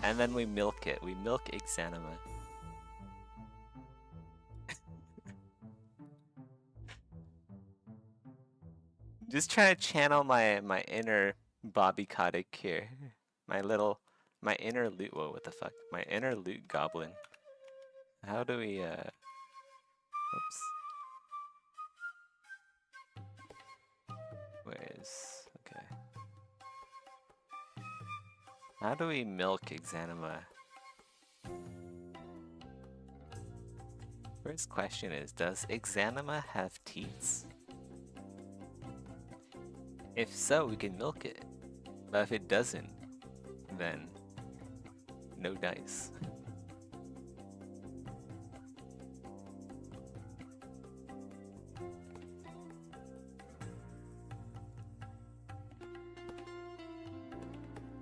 And then we milk it. We milk Exanima. Just trying to channel my inner Bobby Kotick here. My inner loot. Whoa, what the fuck? My inner loot goblin. How do we oops. Okay. How do we milk Exanima? First question is, does Exanima have teats? If so, we can milk it. But if it doesn't, then no dice.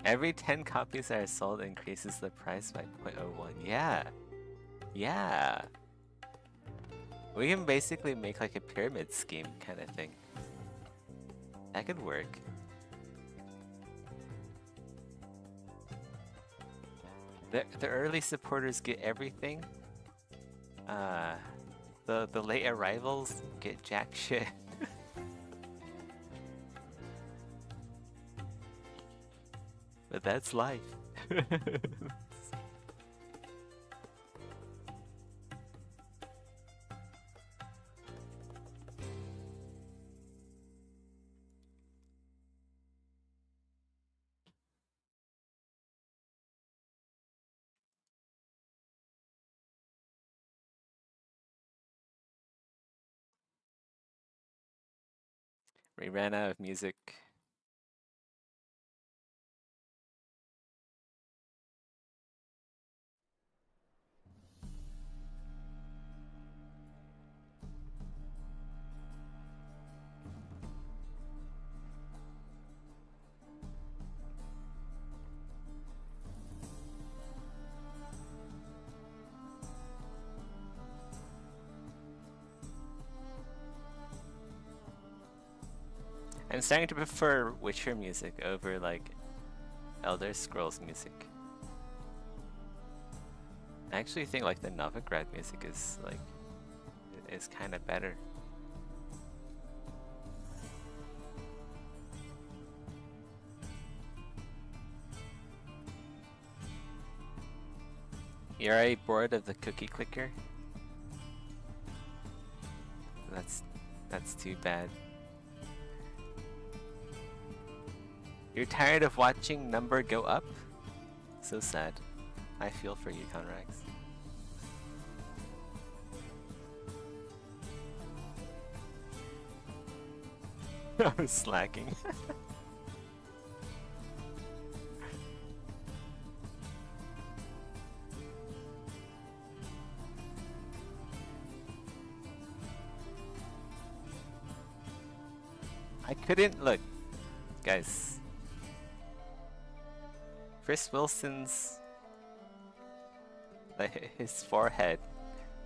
Every 10 copies that are sold increases the price by 0.01. Yeah. Yeah. We can basically make like a pyramid scheme kind of thing. That could work. The early supporters get everything. The late arrivals get jack shit. But that's life. We ran out of music. I'm starting to prefer Witcher music over like Elder Scrolls music. I actually think like the Novigrad music is kind of better. You're already bored of the cookie clicker? That's too bad. You're tired of watching number go up? So sad. I feel for you, Conrax. I was slacking. I couldn't look, guys. Chris Wilson's, like, his forehead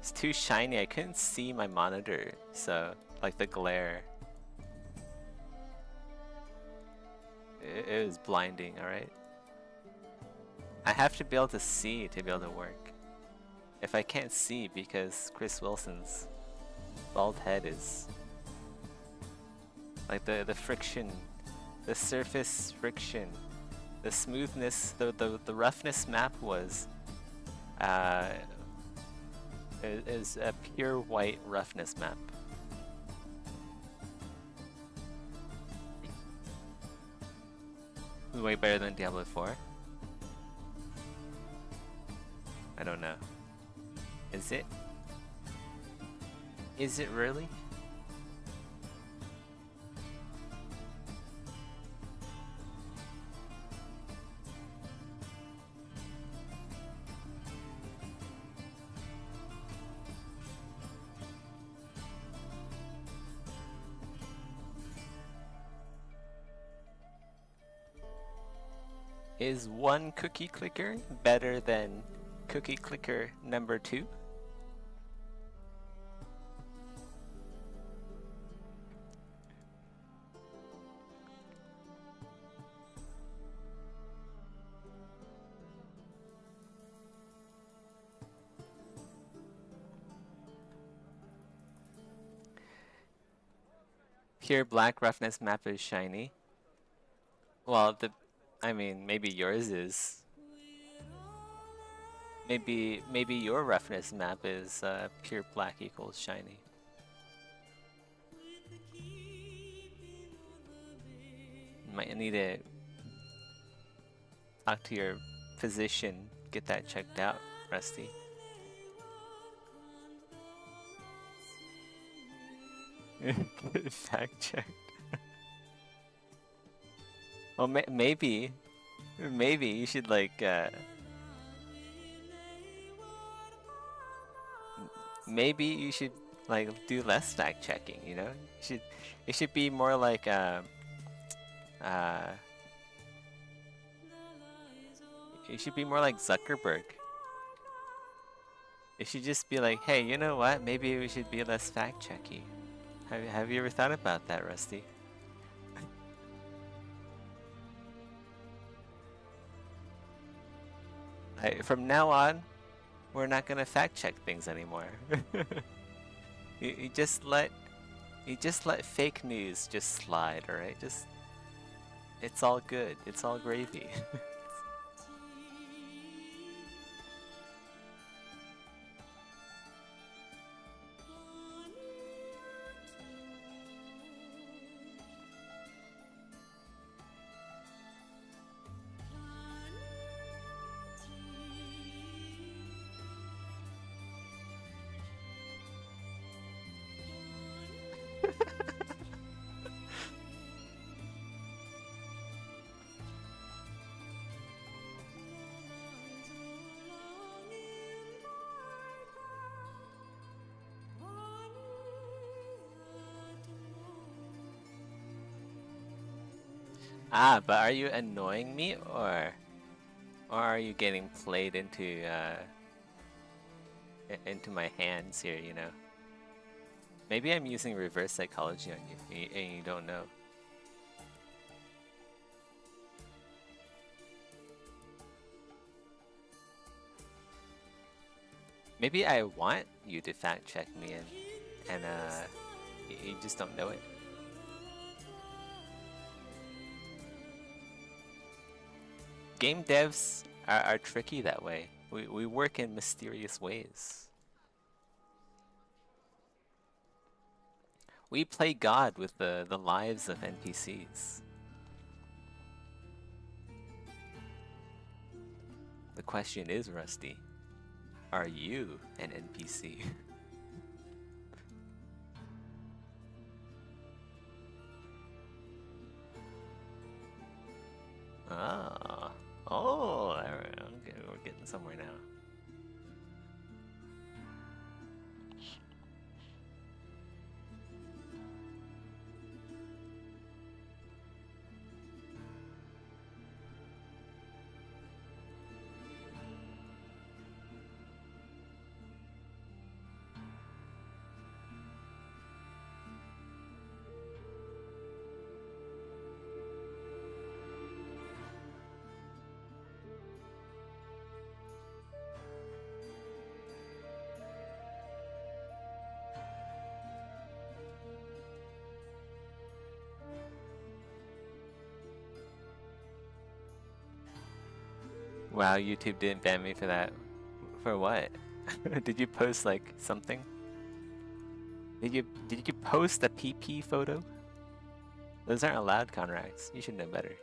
is too shiny. I couldn't see my monitor, so like the glare, it was blinding. All right, I have to be able to see to be able to work. If I can't see because Chris Wilson's bald head is like the friction, the surface friction. The smoothness, the roughness map was is a pure white roughness map. Way better than Diablo 4? I don't know. Is it? Is it really? Is one cookie clicker better than cookie clicker number 2? Pure black roughness map is shiny. Well, I mean, maybe yours is. Maybe your roughness map is pure black equals shiny. Might need to talk to your physician, get that checked out, Rusty. Fact checked. Well, maybe you should like maybe you should like do less fact checking. You know, it should be more like it should be more like Zuckerberg. It should just be like, hey, you know what? Maybe we should be less fact checky. Have you ever thought about that, Rusty? From now on, we're not gonna fact check things anymore. you just let fake news just slide, all right? It's all good. It's all gravy. Ah, but are you annoying me or are you getting played into my hands here, you know? Maybe I'm using reverse psychology on you and you don't know. Maybe I want you to fact check me and you just don't know it. Game devs are tricky that way. We work in mysterious ways. We play God with the lives of NPCs. The question is, Rusty, are you an NPC? Ah. Oh, okay, we're getting somewhere now. Wow, YouTube didn't ban me for that. For what? Did you post like something? Did you post a PP photo? Those aren't allowed, Conrax. You should know better.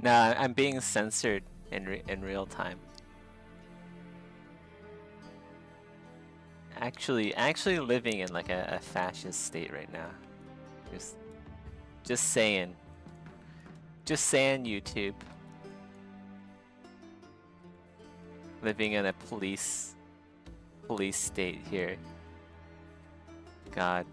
No, I'm being censored in real time. Actually living in like a fascist state right now. Just saying. Just saying, YouTube. Living in a police state here. God.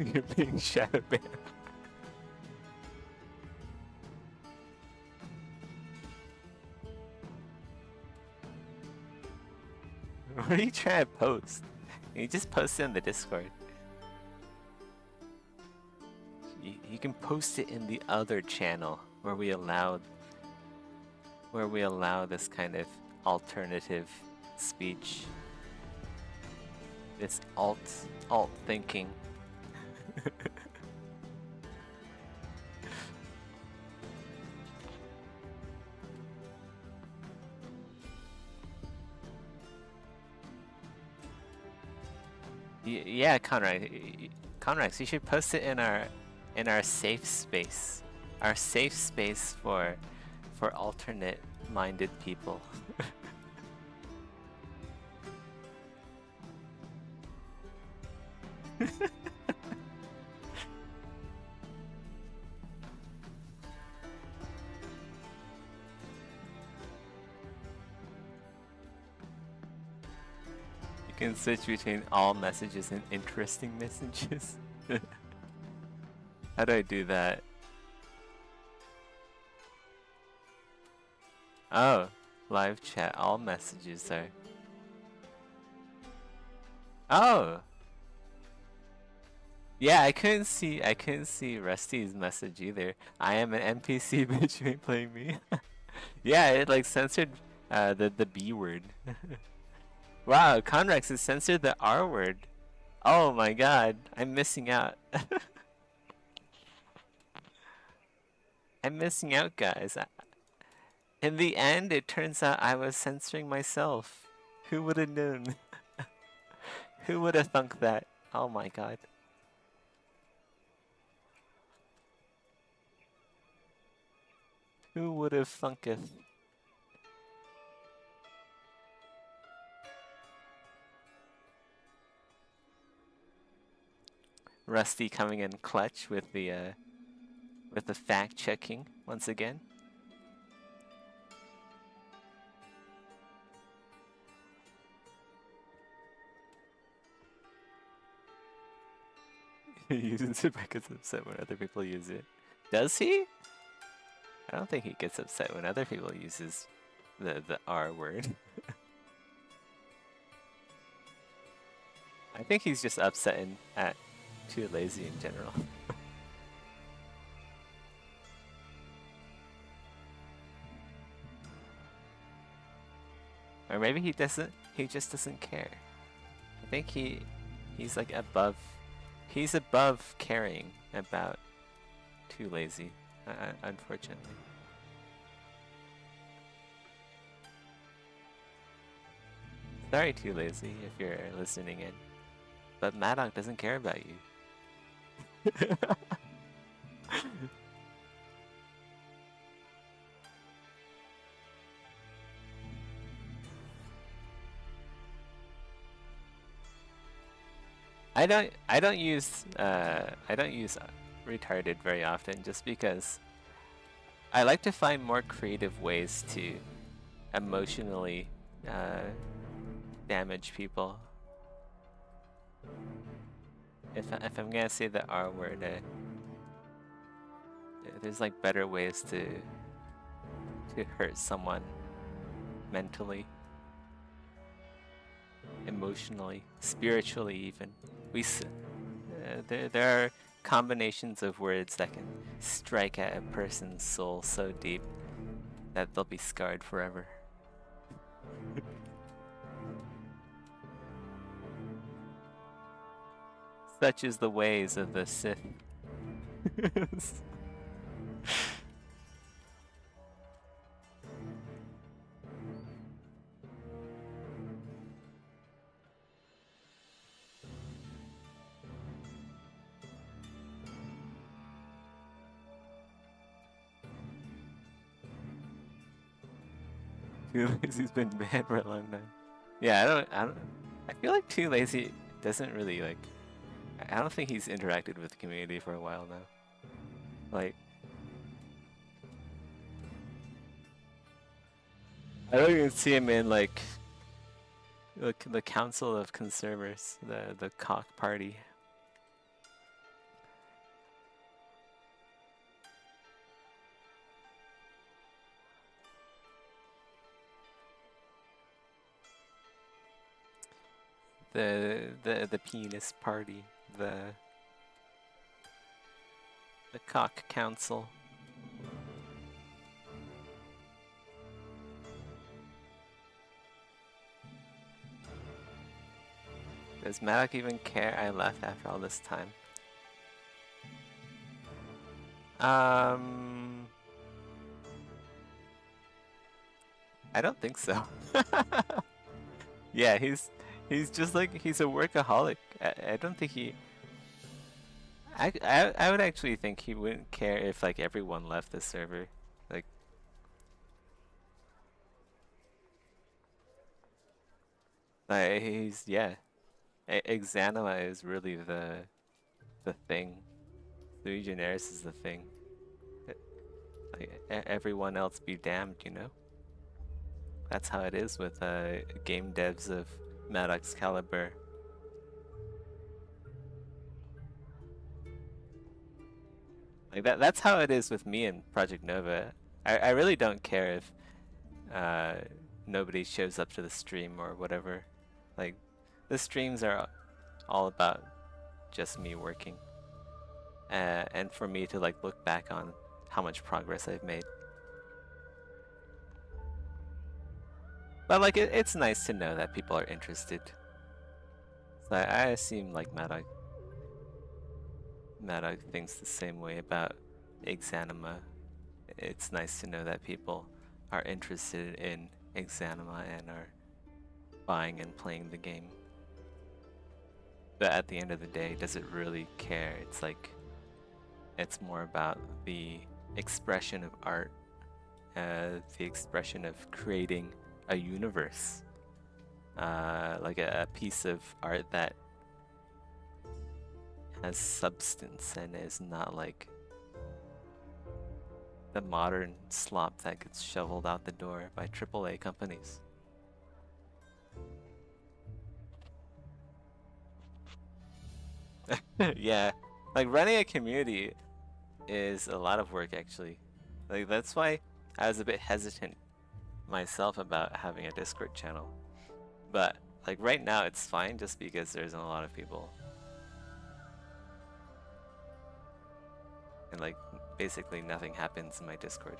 You're being shadow banned. What are you trying to post? You just post it in the Discord. You can post it in the other channel where we allow this kind of alternative speech. This alt thinking. Yeah, Conrax, you should post it in our safe space. Our safe space for alternate-minded people. You can switch between all messages and interesting messages. How do I do that? Oh, live chat, all messages are... Oh! Yeah, I couldn't see Rusty's message either. I am an NPC, bitch, you ain't playing me. Yeah, it like censored the B word. Wow, Conrex has censored the R word. Oh my god, I'm missing out. I'm missing out, guys. In the end, it turns out I was censoring myself. Who would have known? Who would have thunk that? Oh my god. Who would have thunketh? Rusty coming in clutch with the fact checking once again. He uses it because upset when other people use it. Does he? I don't think he gets upset when other people uses the R word. I think he's just upset at too lazy in general. Or maybe he just doesn't care. I think he's like above caring about too lazy, unfortunately. Sorry, too lazy, if you're listening in. But Madoc doesn't care about you. I don't use retarded very often, just because I like to find more creative ways to emotionally damage people. If I'm gonna say the R word, there's like better ways to hurt someone mentally, emotionally, spiritually even. There are combinations of words that can strike at a person's soul so deep that they'll be scarred forever. Such is the ways of the Sith. Too Lazy's been banned for a long time. Yeah, I feel like Too Lazy doesn't really like. I don't think he's interacted with the community for a while now. Like, I don't even see him in like the Council of Conservers, the Cock Party. The penis party, the Cock Council. Does Madoc even care I left after all this time? I don't think so. Yeah, he's just like, he's a workaholic. I don't think he. I would actually think he wouldn't care if like everyone left the server. Like he's, yeah. Exanima is really the thing. Sui Generis is the thing. Like everyone else be damned, you know? That's how it is with game devs of Madoc's caliber. Like that's how it is with me and Project Nova. I really don't care if nobody shows up to the stream or whatever. Like, the streams are all about just me working. And for me to like look back on how much progress I've made. But like, it's nice to know that people are interested. So I assume like Madoc thinks the same way about Exanima. It's nice to know that people are interested in Exanima and are buying and playing the game. But at the end of the day, does it really care? It's like, it's more about the expression of art, the expression of creating a universe, like a piece of art that has substance and is not like the modern slop that gets shoveled out the door by AAA companies. Yeah, like running a community is a lot of work actually. Like that's why I was a bit hesitant myself about having a Discord channel. But like right now it's fine just because there's a lot of people. And like basically nothing happens in my Discord.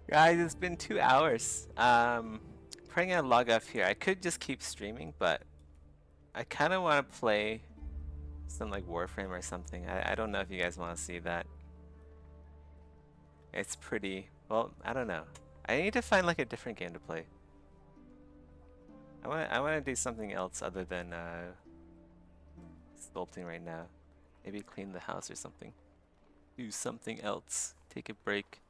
Guys, it's been 2 hours. Probably gonna log off here. I could just keep streaming, but I kind of want to play some like Warframe or something. I don't know if you guys want to see that. It's pretty, well, I don't know. I need to find like a different game to play. I want to do something else other than sculpting right now. Maybe clean the house or something. Do something else. Take a break.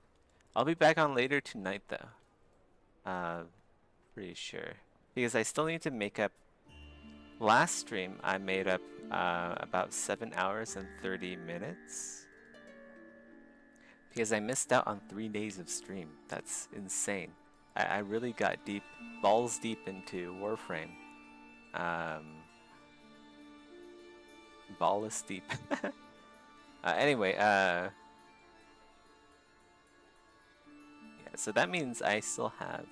I'll be back on later tonight though. Pretty sure. Because I still need to make up. Last stream I made up about 7 hours and 30 minutes. Because I missed out on 3 days of stream. That's insane. I really got deep, balls deep into Warframe. Ballless deep. Anyway, yeah, so that means I still have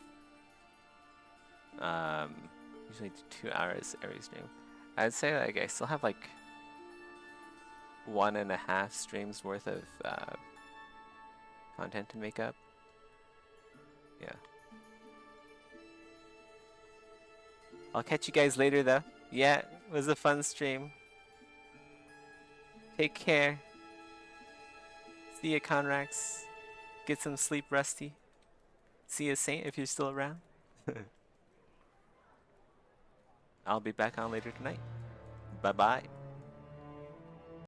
usually 2 hours every stream. I'd say like I still have like 1.5 streams worth of content to make up. Yeah. I'll catch you guys later though. Yeah, it was a fun stream. Take care. See ya, Conrax. Get some sleep, Rusty. See ya, Saint, if you're still around. I'll be back on later tonight. Bye-bye.